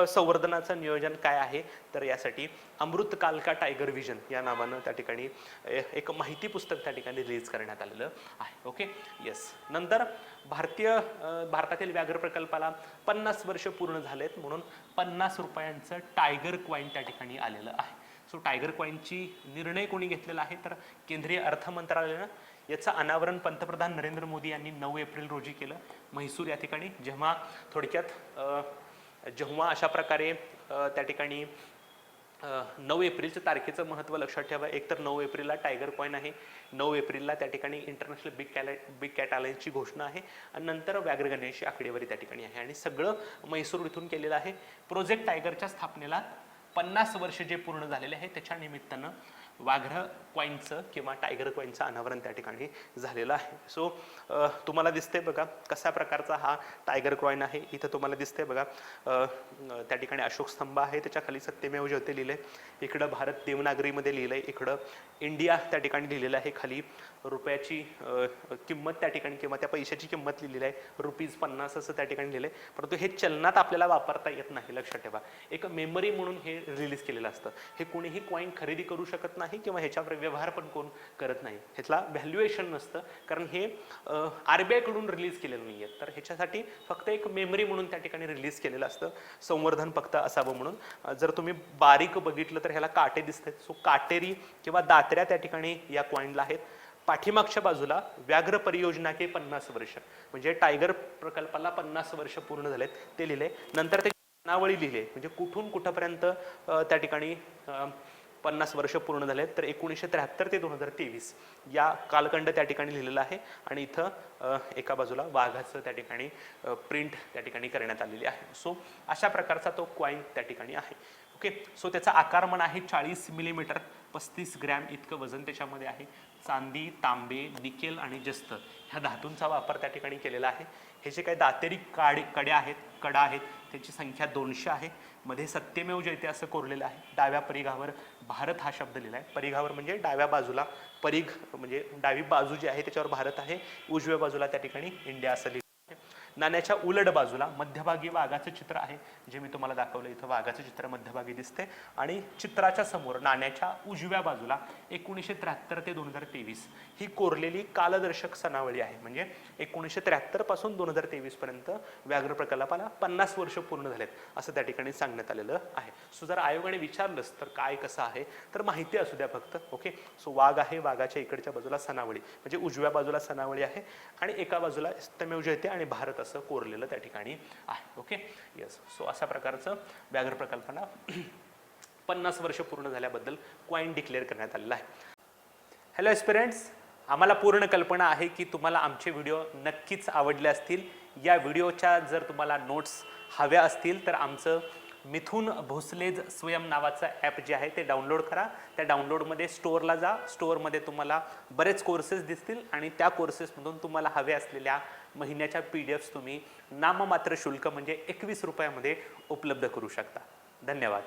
संवर्धनाचं नियोजन काय आहे तर यासाठी अमृतकाल का टायगर व्हिजन या नावानं त्या ठिकाणी एक माहिती पुस्तक त्या ठिकाणी रिलीज करण्यात आलेलं आहे. Okay yes. नंतर भारतातील व्याघ्र प्रकल्पाला 50 वर्ष पूर्ण झालेत म्हणून 50 रुपयांचं टायगर कॉईन त्या ठिकाणी आलेलं आहे. सो टायगर कॉईनची निर्णय कोणी घेतलेला आहे तर केंद्रीय अर्थ मंत्रालयानं. याचं अनावरण पंतप्रधान नरेंद्र मोदी यांनी 9 एप्रिल रोजी केलं म्हैसूर या ठिकाणी. जेव्हा अशा प्रकारे त्या ठिकाणी 9 एप्रिलच्या तारखेचं महत्त्व लक्षात ठेवा. एक तर 9 एप्रिलला टायगर कॉईन आहे, 9 एप्रिलला त्या ठिकाणी इंटरनॅशनल बिग कॅट अलायन्सची घोषणा आहे आणि नंतर व्याघ्र गणनेची आकडेवारी त्या ठिकाणी आहे आणि सगळं म्हैसूर इथून केलेलं आहे. प्रोजेक्ट टायगरच्या स्थापनेला 50 वर्ष जे पूर्ण झालेले आहे त्याच्या निमित्तानं वाघ्र कॉईनचं किंवा टायगर कॉईनचं अनावरण त्या ठिकाणी झालेलं आहे. सो तुम्हाला दिसते बघा कशा प्रकारचा हा टायगर कॉईन आहे. इथं तुम्हाला दिसते बघा त्या ठिकाणी अशोक स्तंभ आहे, त्याच्या खाली सत्यमेव जयते लिहिलंय, इकडं भारत देवनागरीमध्ये लिहिलंय, इकडं इंडिया त्या ठिकाणी लिहिलेलं आहे, खाली रुपयाची किंमत त्या ठिकाणी किंवा त्या पैशाची किंमत लिहिलेली आहे ₹50 असं त्या ठिकाणी लिहिलंय. परंतु हे चलनात आपल्याला वापरता येत नाही, लक्षात ठेवा. एक मेमरी म्हणून हे रिलीज केलेलं असतं. हे कोणीही कॉईन खरेदी करू शकत नाही किंवा ह्याच्यावर व्यवहार पण कोण करत नाही. ह्यातला व्हॅल्युएशन नसतं कारण हे RBI कडून रिलीज केलेलं नाही आहे. तर ह्याच्यासाठी फक्त एक मेमरी म्हणून त्या ठिकाणी रिलीज केलेलं असतं, संवर्धन फक्त असावं म्हणून. जर तुम्ही बारीक बघितलं तर ह्याला काटे दिसतात. सो काटेरी किंवा दात्र्या त्या ठिकाणी या कॉईनला आहेत. पाठीमागच्या बाजूला व्याघ्र परियोजना के 50 वर्ष म्हणजे टायगर प्रकल्पाला 50 वर्ष पूर्ण झालेत ते लिहिले. नंतर ते नावळी लिहिले म्हणजे कुठून कुठपर्यंत त्या ठिकाणी 50 वर्ष पूर्ण झालेत तर 1973 ते 2023 या कालखंड त्या ठिकाणी लिहिलेला आहे. आणि इथं एका बाजूला वाघाचं त्या ठिकाणी प्रिंट त्या ठिकाणी करण्यात आलेली आहे. सो अशा प्रकारचा तो कॉईन त्या ठिकाणी आहे. ओके. सो त्याचा आकारमान आहे 40 मिलीमीटर, 35 ग्रॅम इतकं वजन त्याच्यामध्ये आहे. चांदी, तांबे, निकेल आणि जस्त ह्या धातूंचा वापर त्या ठिकाणी केलेला आहे. हे जे काही दातेरी कडा आहेत त्याची संख्या 200 आहे. मध्ये सत्यमेव जयते असं कोरलेलं आहे. डाव्या परिघावर भारत हा शब्द लिहिला आहे. परिघावर म्हणजे डाव्या बाजूला, परिघ म्हणजे डावी बाजू जी आहे त्याच्यावर भारत आहे, उजव्या बाजूला त्या ठिकाणी इंडिया असं लिहिलं आहे. नाण्याच्या उलट बाजूला मध्यभागी वाघाचं चित्र आहे, जे मी तुम्हाला दाखवलं. इथं वाघाचं चित्र मध्यभागी दिसते आणि चित्राच्या समोर नाण्याच्या उजव्या बाजूला 1973 ते 2023 ही कोरलेली कालदर्शक सनावळी आहे. म्हणजे 1973 पासून 2023 पर्यंत व्याघ्र प्रकल्पाला 50 वर्ष पूर्ण झालेत असं त्या ठिकाणी सांगण्यात आलेलं आहे. सो जर आयोगाने विचारलंच तर काय कसं आहे तर माहिती असू द्या फक्त. ओके. सो वाघ आहे, वाघाच्या इकडच्या बाजूला सनावळी म्हणजे उजव्या बाजूला सनावळी आहे आणि एका बाजूला सत्यमेव जयते आणि भारत असं कोरलेलं त्या ठिकाणी आहे. ओके. येस. सो अशा प्रकारचं व्याघ्र प्रकल्पाला 50 वर्ष पूर्ण झाल्याबद्दल कॉईन डिक्लेअर करण्यात आलेला आहे. हॅलो एस्पिरंट्स, आम्हाला पूर्ण कल्पना आहे की तुम्हाला आमचे व्हिडिओ नक्कीच आवडले असतील. या व्हिडिओच्या जर तुम्हाला नोट्स हव्या असतील तर आमचं मिथुन भोसलेज स्वयं नावाचं ॲप जे आहे ते डाउनलोड करा. त्या डाउनलोडमध्ये स्टोअरला जा. स्टोअरमध्ये तुम्हाला बरेच कोर्सेस दिसतील आणि त्या कोर्सेसमधून तुम्हाला हवे असलेल्या महिन्याच्या PDFs तुम्ही नाममात्र शुल्क म्हणजे 21 रुपयामध्ये उपलब्ध करू शकता. धन्यवाद.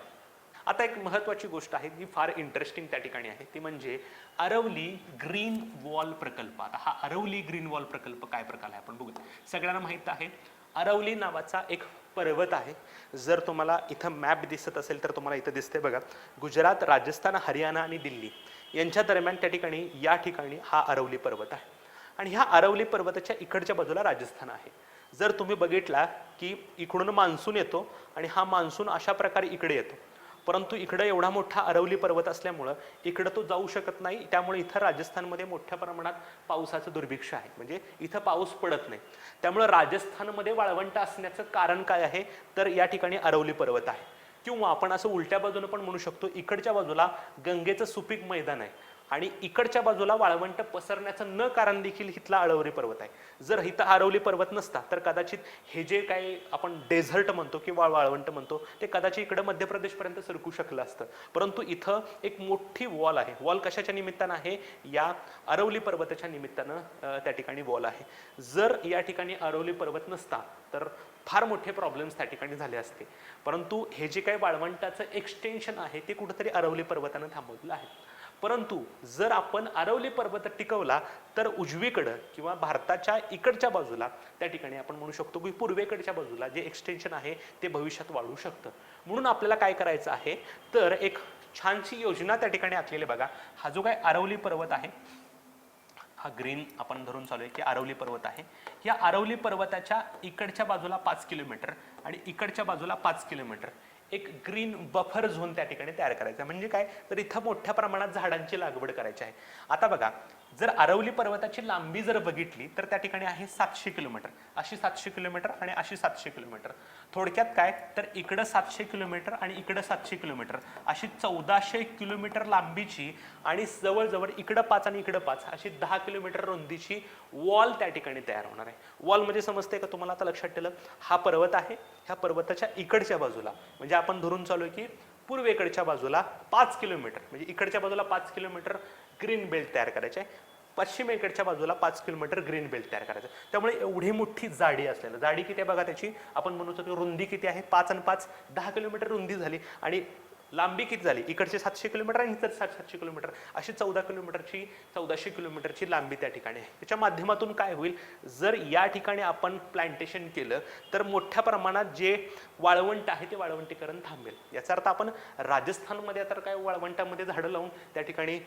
आता एक महत्त्वाची गोष्ट आहे जी फार इंटरेस्टिंग त्या ठिकाणी आहे ती म्हणजे अरवली ग्रीन वॉल प्रकल्प. आता हा अरवली ग्रीन वॉल प्रकल्प काय प्रकार आहे आपण बघूया. सगळ्यांना माहीत आहे अरवली नावाचा एक पर्वत आहे. जर तुम्हाला इथं मॅप दिसत असेल तर तुम्हाला इथं दिसते बघा, गुजरात, राजस्थान, हरियाणा आणि दिल्ली यांच्या दरम्यान त्या ठिकाणी या ठिकाणी हा अरवली पर्वत आहे. आणि ह्या अरवली पर्वताच्या इकडच्या बाजूला राजस्थान आहे. जर तुम्ही बघितला की इकडून मान्सून येतो आणि हा मान्सून अशा प्रकारे इकडे येतो, परंतु इकडे एवढा मोठा अरवली पर्वत असल्यामुळं इकडं तो जाऊ शकत नाही, त्यामुळे इथं राजस्थानमध्ये मोठ्या प्रमाणात पावसाचं दुर्भिक्ष आहे, म्हणजे इथं पाऊस पडत नाही. त्यामुळे राजस्थानमध्ये वाळवंट असण्याचं कारण काय आहे, तर या ठिकाणी अरवली पर्वत आहे. किंवा आपण असं उलट्या बाजूने पण म्हणू शकतो, इकडच्या बाजूला गंगेचं सुपीक मैदान आहे आणि इकडच्या बाजूला वाळवंट पसरण्याचं न कारण देखील इथला अरवली पर्वत आहे. जर इथं अरवली पर्वत नसता तर कदाचित हे जे काही आपण डेझर्ट म्हणतो किंवा वाळवंट म्हणतो ते कदाचित इकडं मध्य प्रदेशपर्यंत सरकू शकलं असतं. परंतु इथं एक मोठी वॉल आहे. वॉल कशाच्या निमित्तानं आहे, या अरवली पर्वताच्या निमित्तानं त्या ठिकाणी वॉल आहे. जर या ठिकाणी अरवली पर्वत नसता तर फार मोठे प्रॉब्लेम्स त्या ठिकाणी झाले असते. परंतु हे जे काही वाळवंटाचं एक्सटेन्शन आहे ते कुठेतरी अरवली पर्वतानं थांबवलेलं आहे. परंतु जर आपण अरवली पर्वत टिकवला तर उजवीकडं किंवा भारताच्या इकडच्या बाजूला त्या ठिकाणी आपण म्हणू शकतो की पूर्वेकडच्या बाजूला जे एक्सटेन्शन आहे ते भविष्यात वाढू शकतं. म्हणून आपल्याला काय करायचं आहे, तर एक छानशी योजना त्या ठिकाणी आखलेली बघा. हा जो काय अरवली पर्वत आहे, हा ग्रीन आपण धरून चालू आहे की अरवली पर्वत आहे. या अरवली पर्वताच्या इकडच्या बाजूला 5 किलोमीटर आणि इकडच्या बाजूला 5 किलोमीटर एक ग्रीन बफर झोन त्या ठिकाणी तयार करायचा. म्हणजे काय, तर इथं मोठ्या प्रमाणात झाडांची लागवड करायची आहे. आता बघा, जर अरवली पर्वताची लांबी जर बघितली तर त्या ठिकाणी आहे 700 किलोमीटर, अशी 700 किलोमीटर आणि अशी 700 किलोमीटर. थोडक्यात काय, तर इकडं 700 किलोमीटर आणि इकडं 700 किलोमीटर अशी 1400 किलोमीटर लांबीची आणि जवळजवळ इकडं 5 आणि इकडं 5 अशी 10 किलोमीटर रुंदीची वॉल त्या ठिकाणी तयार होणार आहे. वॉल म्हणजे समजते का तुम्हाला, आता लक्षात ठेवलं, हा पर्वत आहे, ह्या पर्वताच्या इकडच्या बाजूला म्हणजे आपण धरून चालू की पूर्वेकडच्या बाजूला 5 किलोमीटर म्हणजे इकडच्या बाजूला 5 किलोमीटर ग्रीन बेल्ट तयार करायचे आहे, पश्चिमेकडच्या बाजूला 5 किलोमीटर ग्रीन बेल्ट तयार करायचं. त्यामुळे एवढी मोठी जाडी असलेलं, जाडी किती आहे बघा त्याची, आपण म्हणू शकतो रुंदी किती आहे, 5 आणि 5 10 किलोमीटर रुंदी झाली आणि लांबी किती झाली, इकडचे 700 किलोमीटर आणि इतर 700 किलोमीटर अशी 1400 किलोमीटरची लांबी त्या ठिकाणी आहे. त्याच्या माध्यमातून काय होईल, जर या ठिकाणी आपण प्लांटेशन केलं तर मोठ्या प्रमाणात जे वाळवंट आहे ते वाळवंटीकरण थांबेल. याचा अर्थ आपण राजस्थानमध्ये तर काय वाळवंटामध्ये झाडं लावून त्या ठिकाणी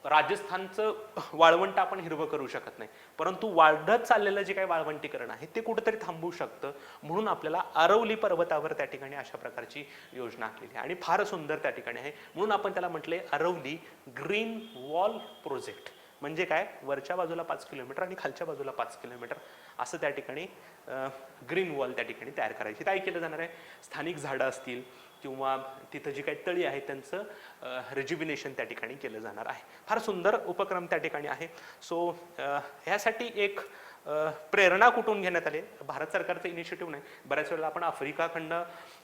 राजस्थानचं वाळवंट आपण हिरवं करू शकत नाही, परंतु वाढत चाललेलं जे काही वाळवंटीकरण आहे ते कुठेतरी थांबू शकतं. म्हणून आपल्याला अरवली पर्वतावर त्या ठिकाणी अशा प्रकारची योजना आखलेली आहे आणि फार सुंदर त्या ठिकाणी आहे. म्हणून आपण त्याला म्हटले अरवली ग्रीन वॉल प्रोजेक्ट. म्हणजे काय, वरच्या बाजूला 5 किलोमीटर आणि खालच्या बाजूला 5 किलोमीटर असं त्या ठिकाणी ग्रीन वॉल त्या ठिकाणी तयार करायची. काय केलं जाणार आहे, स्थानिक झाडं असतील किंवा तिथं जी काही तळी आहे त्यांचं रेज्युबिनेशन त्या ठिकाणी केलं जाणार आहे. फार सुंदर उपक्रम त्या ठिकाणी आहे. सो ह्यासाठी एक प्रेरणा कुठून घेण्यात आली, भारत सरकारचं इनिशिएटिव्ह नाही. बऱ्याच वेळेला आपण आफ्रिका खंड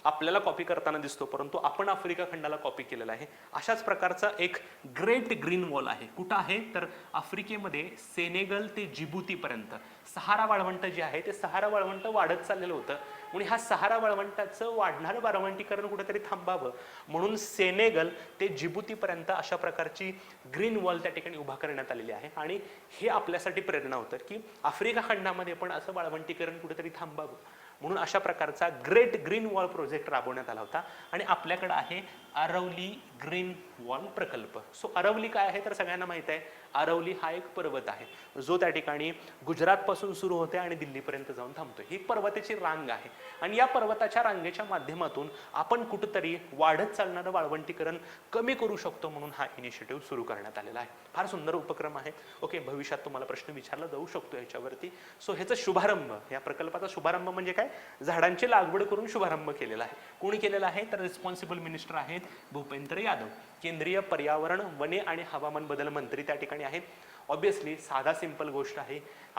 आपल्याला कॉपी करताना दिसतो, परंतु आपण आफ्रिका खंडाला कॉपी केलेला आहे. अशाच प्रकारचा एक ग्रेट ग्रीन वॉल आहे. कुठं आहे, तर आफ्रिकेमध्ये सेनेगल ते जिबुतीपर्यंत सहारा वाळवंट जे आहे ते सहारा वाळवंट वाढत चाललेलं होतं. म्हणून ह्या सहारा वाळवंटाचं वाढणारं वाळवंटीकरण कुठेतरी थांबावं म्हणून सेनेगल ते जिबुतीपर्यंत अशा प्रकारची ग्रीन वॉल त्या ठिकाणी उभा करण्यात आलेली आहे. आणि हे आपल्यासाठी प्रेरणा होतं की आफ्रिका खंडामध्ये पण असं वाळवंटीकरण कुठेतरी थांबावं म्हणून अशा प्रकारचा ग्रेट ग्रीन वॉल प्रोजेक्ट राबवण्यात आला होता. आणि आपल्याकडे आहे अरवली ग्रीन वॉल प्रकल्प. सो अरवली काय आहे तर सगळ्यांना माहित आहे, अरवली हा एक पर्वत आहे जो त्या ठिकाणी गुजरात पासून सुरू होते आणि दिल्लीपर्यंत जाऊन थांबतो. ही पर्वताची रांग आहे आणि या पर्वताच्या रांगेच्या माध्यमातून आपण कुठेतरी वाढत चालणारं वाळवंटीकरण कमी करू शकतो म्हणून हा इनिशिएटिव्ह सुरू करण्यात आलेला आहे. फार सुंदर उपक्रम आहे. ओके, भविष्यात तुम्हाला प्रश्न विचारला जाऊ शकतो याच्यावरती. सो ह्याचा शुभारंभ, या प्रकल्पाचा शुभारंभ म्हणजे काय, झाडांची लागवड करून शुभारंभ केलेला आहे. कोणी केलेला आहे तर रिस्पॉन्सिबल मिनिस्टर आहेत भूपेंद्र यादव, केंद्रीय पर्यावरण, वने आणि हवामान बदल मंत्री त्या ठिकाणी आहेत. ऑब्विसली साधा सिंपल गोष्ट आहे,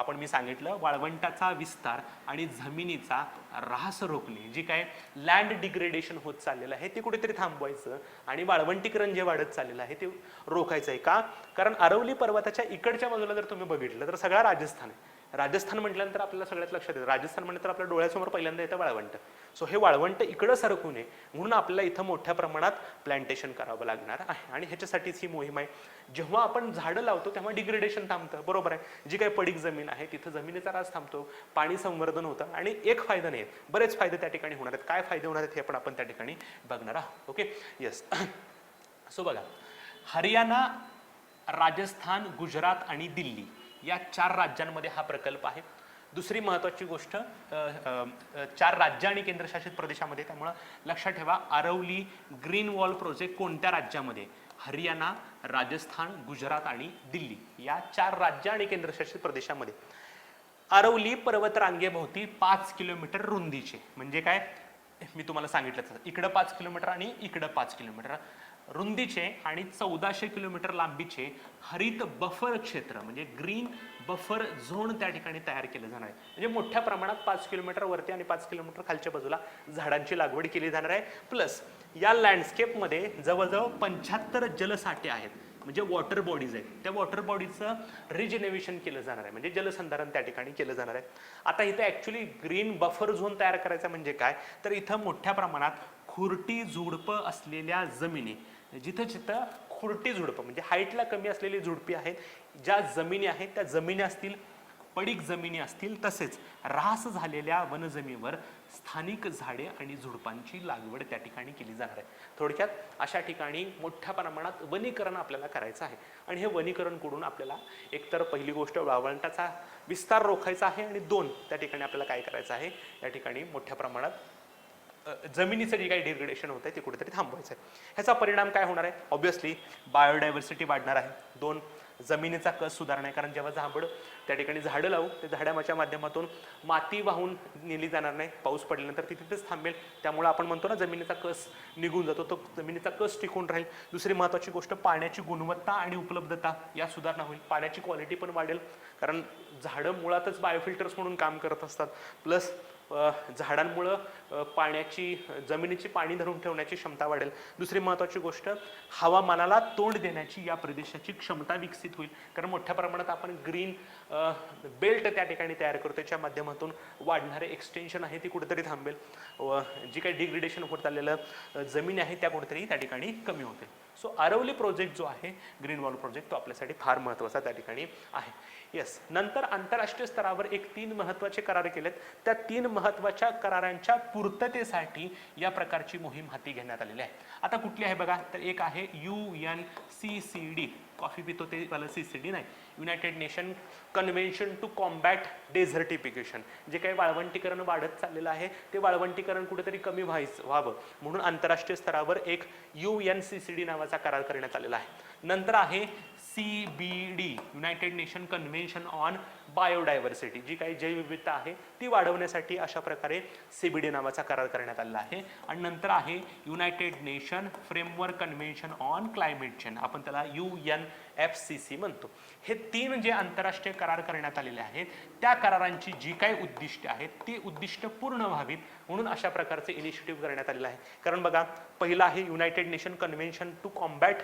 मी सांगितलं वाळवंटाचा विस्तार आणि जमिनीचा ऱ्हास रोखणे, जी काय लँड डिग्रेडेशन होत चाललेलं आहे ते कुठेतरी थांबवायचं आणि वाळवंटीकरण जे वाढत चाललेलं आहे ते रोखायचं आहे. का, कारण अरवली पर्वताच्या इकडच्या बाजूला जर तुम्ही बघितलं तर सगळा राजस्थान आहे. राजस्थान म्हटल्यानंतर आपल्याला सगळ्यात लक्षात येतं, राजस्थान म्हटलं तर आपल्या डोळ्यासमोर पहिल्यांदा येतं वाळवंट. सो हे वाळवंट इकडं सरकू नये म्हणून आपल्याला इथं मोठ्या प्रमाणात प्लांटेशन करावं लागणार आहे आणि ह्याच्यासाठीच ही मोहीम आहे. जेव्हा आपण झाडं लावतो तेव्हा डिग्रेडेशन थांबतं, बरोबर आहे. जी काही पडीक जमीन आहे तिथं जमिनीचा ऱ्हास थांबतो, पाणी संवर्धन होतं आणि एक फायदा नाही, बरेच फायदे त्या ठिकाणी होणार आहेत. काय फायदे होणार आहेत हे पण आपण त्या ठिकाणी बघणार आहोत. Okay, yes. सो बघा, हरियाणा, राजस्थान, गुजरात आणि दिल्ली या 4 राज्यांमध्ये हा प्रकल्प आहे. दुसरी महत्त्वाची गोष्ट 4 राज्य आणि केंद्रशासित प्रदेशामध्ये, त्यामुळं लक्षात ठेवा आरवली ग्रीन वॉल प्रोजेक्ट कोणत्या राज्यामध्ये? हरियाणा, राजस्थान, गुजरात आणि दिल्ली या 4 राज्य आणि केंद्रशासित प्रदेशामध्ये. आरवली पर्वतरांगेभोवती 5 किलोमीटर रुंदीचे, म्हणजे काय मी तुम्हाला सांगितलं, इकडं 5 किलोमीटर आणि इकडं 5 किलोमीटर रुंदीचे आणि 1400 किलोमीटर लांबीचे हरित बफर क्षेत्र म्हणजे ग्रीन बफर झोन त्या ठिकाणी तयार केलं जाणार आहे. म्हणजे मोठ्या प्रमाणात 5 किलोमीटर वरती आणि 5 किलोमीटर खालच्या बाजूला झाडांची लागवड केली जाणार आहे. प्लस या लँडस्केपमध्ये जवळजवळ 75 जलसाठे आहेत, म्हणजे वॉटर बॉडीज आहेत. त्या वॉटर बॉडीचं रिजनरेशन केलं जाणार आहे, म्हणजे जलसंधारण त्या ठिकाणी केलं जाणार आहे. आता इथं ऍक्च्युली ग्रीन बफर झोन तयार करायचा म्हणजे काय, तर इथं मोठ्या प्रमाणात खुरटी झुडपं असलेल्या जमिनी, जिथं जिथं खुरटी झुडपं म्हणजे हाईटला कमी असलेली झुडपी आहेत, ज्या जमिनी आहेत त्या जमिनी असतील, पडीक जमिनी असतील, तसेच ऱ्हास झालेल्या वनजमीवर स्थानिक झाडे आणि झुडपांची लागवड त्या ठिकाणी केली जाणार आहे. थोडक्यात अशा ठिकाणी मोठ्या प्रमाणात वनीकरण आपल्याला करायचं आहे. आणि हे वनीकरण करून आपल्याला एकतर पहिली गोष्ट वाळवंटाचा विस्तार रोखायचा आहे आणि 2 त्या ठिकाणी आपल्याला काय करायचं आहे, या ठिकाणी मोठ्या प्रमाणात जमिनीचं जे काही डिग्रेडेशन होत आहे ते कुठेतरी थांबवायचं आहे. ह्याचा परिणाम काय होणार आहे? ऑब्व्हियसली बायोडायव्हर्सिटी वाढणार आहे. 2 जमिनीचा कस सुधारणार आहे, कारण जेव्हा झाड त्या ठिकाणी झाडं लावू ते झाडाच्या माध्यमातून माती वाहून नेली जाणार नाही, पाऊस पडल्यानंतर ती तिथेच थांबेल. त्यामुळे आपण म्हणतो ना जमिनीचा कस निघून जातो, तो जमिनीचा कस टिकून राहील. दुसरी महत्त्वाची गोष्ट पाण्याची गुणवत्ता आणि उपलब्धता या सुधारणा होईल. पाण्याची क्वालिटी पण वाढेल, कारण झाडं मुळातच बायोफिल्टर्स म्हणून काम करत असतात. प्लस झाडांमुळं पाण्याची जमिनीची पाणी धरून ठेवण्याची क्षमता वाढेल. दुसरी महत्त्वाची गोष्ट हवामानाला तोंड देण्याची या प्रदेशाची क्षमता विकसित होईल, कारण मोठ्या प्रमाणात आपण ग्रीन बेल्ट त्या ठिकाणी तयार करतो, त्याच्या माध्यमातून वाढणारे एक्सटेन्शन आहे ती कुठेतरी थांबेल. जी काही डिग्रेडेशन होत आलेलं जमीन आहे त्या कुठेतरी त्या ठिकाणी कमी होतील. सो आरवली प्रोजेक्ट जो आहे ग्रीन वॉल प्रोजेक्ट तो आपल्यासाठी फार महत्त्वाचा त्या ठिकाणी आहे. येस, नंतर आंतरराष्ट्रीय स्तरावर एक 3 महत्त्वाचे करार केलेत. त्या 3 महत्त्वाच्या करारांच्या पूर्ततेसाठी या प्रकारची मोहीम हाती घेण्यात आलेली आहे. आता कुठली आहे बघा, तर एक आहे UNCCD, कॉफी पितो ते वाला CCD नाही, United Nation convention to combat desertification. जे काही वाळवंटीकरण वाढत चाललेलं आहे ते वाळवंटीकरण कुठेतरी कमी व्हावं म्हणून आंतरराष्ट्रीय स्तरावर एक UNCCD नावाचा करार करण्यात आलेला आहे. नंतर आहे CBD, United Nation convention on biodiversity. जी काही जैवविविधता आहे ती वाढवण्यासाठी अशा प्रकारे CBD नावाचा करार करण्यात आलेला आहे. आणि नंतर आहे United nation framework convention on climate change, आपण त्याला UNFCCC म्हणतो. हे 3 जे आंतरराष्ट्रीय करार करण्यात आलेले आहेत त्या करारांची जी काही उद्दिष्टे आहेत ती उद्दिष्ट पूर्ण व्हावीत म्हणून अशा प्रकारचे इनिशिएटिव्ह करण्यात आलेलं आहे. कारण बघा, पहिला आहे United Nation convention to combat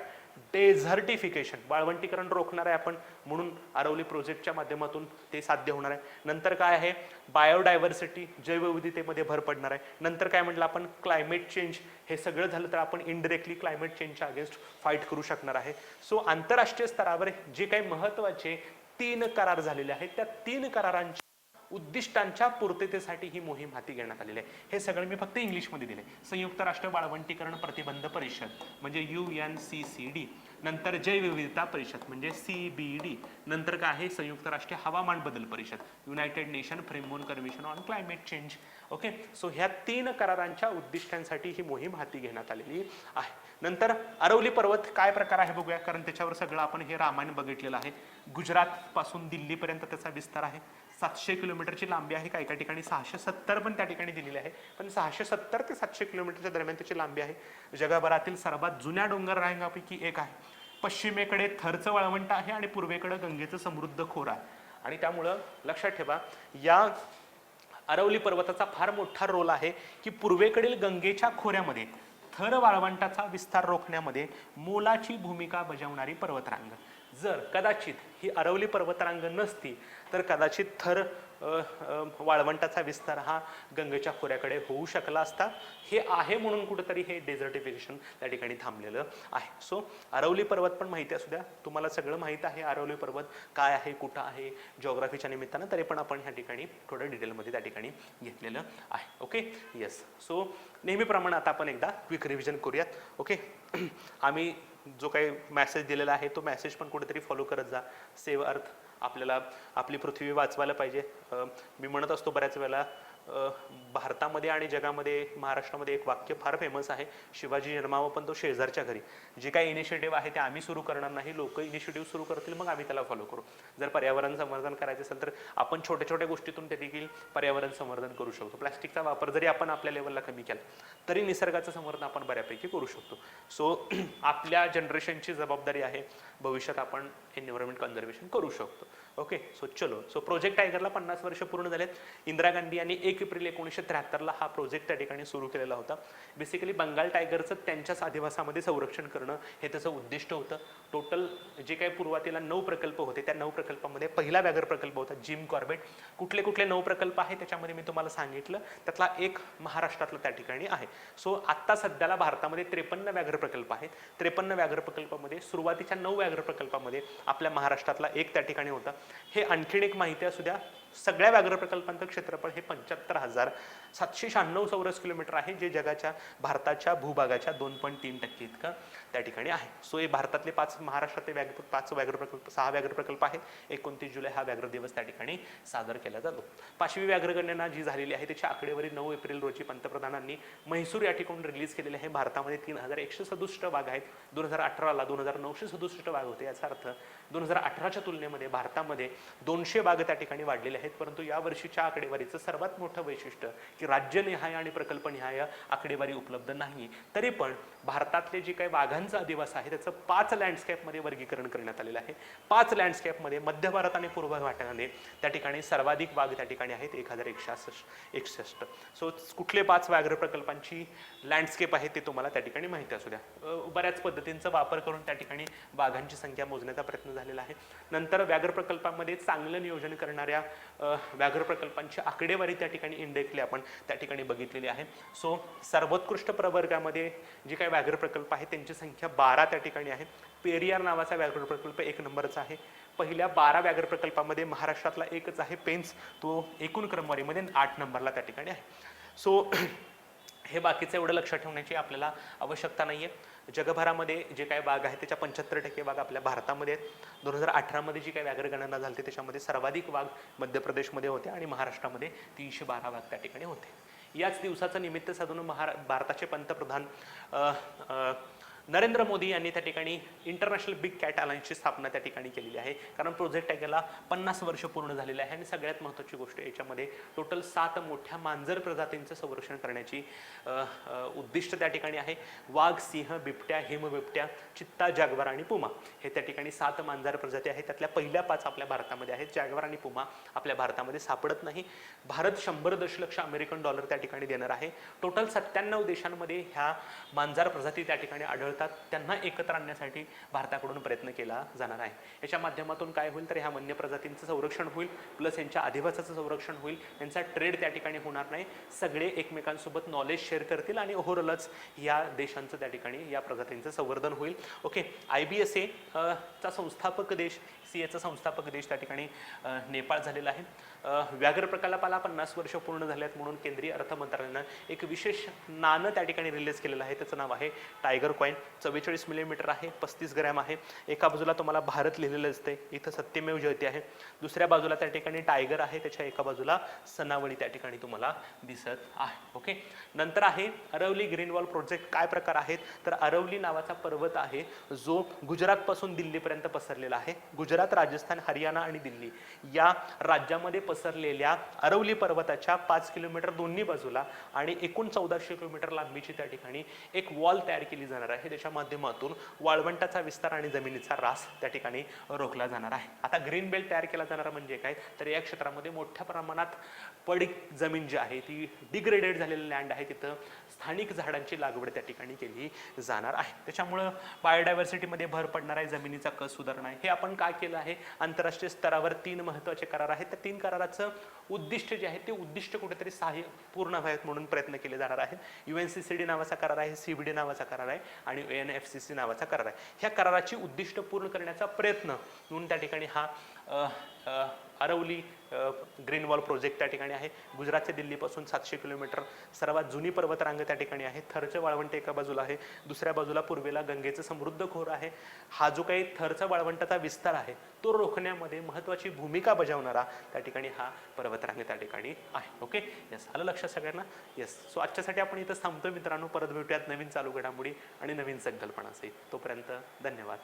Desertification, वाळवंटीकरण रोखणार आहे आपण, म्हणून आरवली प्रोजेक्टच्या माध्यमातून ते साध्य होणार आहे. नंतर काय आहे, बायोडायव्हर्सिटी, जैवविविधतेमध्ये भर पडणार आहे. नंतर काय म्हटलं आपण, क्लायमेट चेंज. हे सगळं झालं तर आपण इनडिरेक्टली क्लायमेट चेंजच्या अगेन्स्ट फाईट करू शकणार आहे. सो आंतरराष्ट्रीय स्तरावर जे काही महत्त्वाचे 3 करार झालेले आहेत त्या 3 करारांच्या उद्दिष्टांच्या पूर्ततेसाठी ही मोहीम हाती घेण्यात आलेली आहे. हे सगळं मी फक्त इंग्लिशमध्ये दिले. संयुक्त राष्ट्र वाळवंटीकरण प्रतिबंध परिषद म्हणजे UNCCD, नंतर जैवविविधता परिषद म्हणजे CBD, नंतर काय आहे संयुक्त राष्ट्र हवामान बदल परिषद, United nation framework convention on climate change. Okay, so ह्या 3 करारांच्या उद्दिष्टांसाठी ही मोहीम हाती घेण्यात आलेली आहे. नंतर अरवली पर्वत काय प्रकार आहे बघूया, कारण त्याच्यावर सगळं आपण हे रामायण बघितलेलं आहे. गुजरात पासून दिल्लीपर्यंत त्याचा विस्तार आहे. 700 किलोमीटरची लांबी आहे, काही ठिकाणी 670 पण त्या ठिकाणी दिलेली आहे, पण 670 ते 700 किलोमीटरच्या दरम्यान त्याची लांबी आहे. जगभरातील सर्वात जुन्या डोंगर रांगांपैकी एक आहे. पश्चिमेकडे थरचं वाळवंट आहे आणि पूर्वेकडे गंगेचं समृद्ध खोर आहे. आणि त्यामुळं लक्षात ठेवा, या अरवली पर्वताचा फार मोठा रोल आहे की पूर्वेकडील गंगेच्या खोऱ्यामध्ये थर वाळवंटाचा विस्तार रोखण्यामध्ये मोलाची भूमिका बजावणारी पर्वतरांग. जर कदाचित ही अरवली पर्वतरांग नसती तर कदाचित थर वाळवंटाचा विस्तार हा गंगेच्या खोऱ्याकडे होऊ शकला असता. हे आहे म्हणून कुठेतरी हे डेझर्टिफिकेशन त्या ठिकाणी थांबलेलं आहे. सो अरवली पर्वत पण माहिती असू द्या, तुम्हाला सगळं माहित आहे अरवली पर्वत काय आहे, कुठं आहे, जिओग्राफीच्या निमित्तानं, तरी पण आपण ह्या ठिकाणी थोडं डिटेलमध्ये त्या ठिकाणी घेतलेलं आहे. Okay, yes. सो नेहमीप्रमाणे आता आपण एकदा क्विक रिव्हिजन करूयात. ओके, आम्ही जो काही मेसेज दिलेला आहे तो मेसेज पण कुठेतरी फॉलो करत जा. सेव्ह अर्थ आपल्याला आपली पृथ्वी वाचवायला पाहिजे. मी म्हणत असतो बऱ्याच वेळेला भारतामध्ये आणि जगामध्ये महाराष्ट्रामध्ये एक वाक्य फार फेमस आहे, शिवाजी जन्मावा पण तो शेजारच्या घरी. जे काही इनिशिएटिव्ह आहे ते आम्ही सुरू करणार नाही, लोक इनिशिएटिव्ह सुरू करतील मग आम्ही त्याला फॉलो करू. जर पर्यावरण संवर्धन करायचं असेल तर आपण छोट्या छोट्या गोष्टीतून ते देखील पर्यावरण संवर्धन करू शकतो. प्लास्टिकचा वापर जरी आपण आपल्या लेवलला कमी केला तरी निसर्गाचं संवर्धन आपण बऱ्यापैकी करू शकतो. सो आपल्या जनरेशनची जबाबदारी आहे, भविष्यात आपण एन्व्हायरमेंट कन्झर्वेशन करू शकतो. ओके, सो चलो. सो प्रोजेक्ट टायगरला 50 वर्ष पूर्ण झालेत. इंदिरा गांधी यांनी 1 एप्रिल 1973 हा प्रोजेक्ट त्या ठिकाणी सुरू केलेला होता. बेसिकली बंगाल टायगरचं त्यांच्याच अधिवासामध्ये संरक्षण करणं हे त्याचं उद्दिष्ट होतं. टोटल जे काही सुरुवातीला 9 प्रकल्प होते त्या 9 प्रकल्पामध्ये पहिला व्याघ्र प्रकल्प होता जिम कॉर्बेट. कुठले कुठले 9 प्रकल्प आहे त्याच्यामध्ये मी तुम्हाला सांगितलं, त्यातला एक महाराष्ट्रातला त्या ठिकाणी आहे. सो आत्ता सध्याला भारतामध्ये 53 व्याघ्र प्रकल्प आहेत. 53 व्याघ्र प्रकल्पामध्ये सुरुवातीच्या 9 व्याघ्र प्रकल्पामध्ये आपल्या महाराष्ट्रातला एक त्या ठिकाणी होता. हे आणखीन एक माहिती असू द्या, सगळ्या व्याघ्र प्रकल्पांचं क्षेत्रफळ हे 75,796 चौरस किलोमीटर आहे, जे जगाच्या भारताच्या भूभागाच्या 2.3% इतकं त्या ठिकाणी आहे. सो हे भारतातले 5 महाराष्ट्रातले 5 व्याघ्र प्रकल्प 6 व्याघ्र प्रकल्प आहेत. 29 जुलै हा व्याघ्र दिवस त्या ठिकाणी साजरा केला जातो. 5वी व्याघ्र गणना जी झालेली आहे त्याची आकडेवारी 9 एप्रिल रोजी पंतप्रधानांनी म्हैसूर या ठिकाणी रिलीज केलेली आहे. भारतामध्ये 3167 वाघ आहेत. 2018ला 2967 वाघ होते. याचा अर्थ 2018च्या तुलनेमध्ये भारतामध्ये 200 वाघ त्या ठिकाणी वाढलेले आहेत. परंतु या वर्षीच्या आकडेवारीचं सर्वात मोठं वैशिष्ट्य की राज्यनिहाय आणि प्रकल्पनिहाय आकडेवारी उपलब्ध नाही. तरी पण भारतातले जे काही वाघांचा अधिवास आहे त्याचं 5 लँडस्केपमध्ये वर्गीकरण करण्यात आलेलं आहे. 5 लँडस्केपमध्ये मध्य भारत आणि पूर्व भागामध्ये त्या ठिकाणी सर्वाधिक वाघ त्या ठिकाणी आहेत, 1161. सो कुठले 5 व्याघ्र प्रकल्पांची लँडस्केप आहे ते तुम्हाला त्या ठिकाणी माहिती असू द्या. बऱ्याच पद्धतींचा वापर करून त्या ठिकाणी वाघांची संख्या मोजण्याचा प्रयत्न झालेला आहे. नंतर व्याघ्र प्रकल्पामध्ये चांगलं नियोजन करणाऱ्या व्याघ्र प्रकल्पांची आकडेवारी त्या ठिकाणी इंडेक्सली आपण त्या ठिकाणी बघितलेली आहे. सो सर्वोत्कृष्ट प्रवर्गामध्ये जे काही व्याघ्र प्रकल्प आहे त्यांची संख्या 12 त्या ठिकाणी आहे. पेरियार नावाचा व्याघ्र प्रकल्प 1 नंबरचा आहे. पहिल्या 12 व्याघ्र प्रकल्पामध्ये महाराष्ट्रातला एकच आहे पेंच, तो एकूण क्रमवारीमध्ये 8 नंबरला त्या ठिकाणी आहे. सो हे बाकीचं एवढं लक्षात ठेवण्याची आपल्याला आवश्यकता नाही आहे. जगभरामध्ये जे काही वाघ आहेत त्याच्या 75% वाघ आपल्या भारतामध्ये आहेत. 2018मध्ये जी काही व्याघ्र गणना झाली त्याच्यामध्ये सर्वाधिक वाघ मध्य प्रदेशमध्ये होते आणि महाराष्ट्रामध्ये 312 वाघ त्या ठिकाणी होते. याच दिवसाचं निमित्त साधून भारताचे पंतप्रधान नरेंद्र मोदी यांनी त्या ठिकाणी इंटरनॅशनल बिग कॅट अलायन्सची स्थापना त्या ठिकाणी केलेली आहे. कारण प्रोजेक्ट टायगरला 50 वर्ष पूर्ण झालेले आहे आणि सगळ्यात महत्त्वाची गोष्ट याच्यामध्ये टोटल 7 मोठ्या मांजर प्रजातींचं संरक्षण करण्याची उद्दिष्ट त्या ठिकाणी आहे. वाघ, सिंह, बिबट्या, हिमबिबट्या, चित्ता, जागवार आणि पुमा हे त्या ठिकाणी 7 मांजर प्रजाती आहेत. त्यातल्या पहिल्या 5 आपल्या भारतामध्ये आहेत. जागवार आणि पुमा आपल्या भारतामध्ये सापडत नाही. भारत 100 दशलक्ष अमेरिकन डॉलर त्या ठिकाणी देणार आहे. टोटल 97 देशांमध्ये ह्या मांजर प्रजाती त्या ठिकाणी आढळतात. त्यांना एकत्र आणण्यासाठी भारताकडून प्रयत्न केला जाणार आहे. याच्या माध्यमातून काय होईल तर ह्या वन्य प्रजातींचं संरक्षण होईल, प्लस यांच्या अधिवासाचं संरक्षण होईल. यांचा ट्रेड त्या ठिकाणी होणार नाही. सगळे एकमेकांसोबत नॉलेज शेअर करतील आणि ओव्हरऑलच या देशांचं त्या ठिकाणी या प्रजातींचं संवर्धन होईल. ओके, IBSA चा संस्थापक देश, CA संस्थापक देश त्या ठिकाणी नेपाळ झालेला आहे. व्याघ्र प्रकल्पाला 50 वर्ष पूर्ण झाल्यात म्हणून केंद्रीय अर्थ मंत्रालयानं एक विशेष नाणं त्या ठिकाणी रिलीज केलेलं आहे. त्याचं नाव आहे टायगर कॉइन. 44 मिलीमीटर आहे, 35 ग्रॅम आहे. एका बाजूला तुम्हाला भारत लिहिलेलं असते, इथं सत्यमेव जयते आहे. दुसऱ्या बाजूला त्या ठिकाणी टायगर आहे, त्याच्या एका बाजूला सनावळी त्या ठिकाणी तुम्हाला दिसत आहे. ओके, नंतर आहे अरवली ग्रीन वॉल प्रोजेक्ट. काय प्रकार आहेत तर अरवली नावाचा पर्वत आहे जो गुजरात पासून दिल्लीपर्यंत पसरलेला आहे. गुजरात, राजस्थान, हरियाणा आणि दिल्ली या राज्यामध्ये पसरलेल्या अरवली पर्वताच्या 5 किलोमीटर दोन्ही बाजूला आणि एकूण 1400 किलोमीटर लांबीची त्या ठिकाणी एक वॉल तयार केली जाणार आहे. त्याच्या माध्यमातून वाळवंटाचा विस्तार आणि जमिनीचा ऱ्हास त्या ठिकाणी रोखला जाणार आहे. आता ग्रीन बेल्ट तयार केला जाणार म्हणजे काय तर या क्षेत्रामध्ये मोठ्या प्रमाणात पडीक जमीन जी आहे ती डिग्रेडेड झालेली लँड आहे, तिथं स्थानिक झाडांची लागवड त्या ठिकाणी केली जाणार आहे. त्याच्यामुळं बायोडायव्हर्सिटीमध्ये भर पडणार आहे, जमिनीचा कस सुधारणा आहे. हे आपण काय केलं आहे, आंतरराष्ट्रीय स्तरावर 3 महत्त्वाचे करार आहेत. त्या 3 कराराचं उद्दिष्ट जे आहे ते उद्दिष्ट कुठेतरी पूर्ण व्हावेत म्हणून प्रयत्न केले जाणार आहेत. UNCCD नावाचा करार आहे, CBD नावाचा करार आहे आणि UNFCCC नावाचा करार आहे. ह्या कराराची उद्दिष्ट पूर्ण करण्याचा प्रयत्न म्हणून त्या ठिकाणी हा अरवली ग्रीन वॉल प्रोजेक्ट त्या ठिकाणी आहे. गुजरात ते दिल्लीपासून 700 किलोमीटर सर्वात जुनी पर्वतरांग त्या ठिकाणी आहे. थरचं वाळवंट एका बाजूला आहे, दुसऱ्या बाजूला पूर्वेला गंगेचं समृद्ध खोर आहे. हा जो काही थरचा वाळवंटाचा विस्तार आहे तो रोखण्यामध्ये महत्त्वाची भूमिका बजावणारा त्या ठिकाणी हा पर्वतरांग त्या ठिकाणी आहे. ओके, यस, आलं लक्षात सगळ्यांना? येस. सो आजच्यासाठी आपण इथं थांबतो मित्रांनो. परत भेटूयात नवीन चालू घडामोडी आणि नवीन संकल्पनासहित. तोपर्यंत धन्यवाद.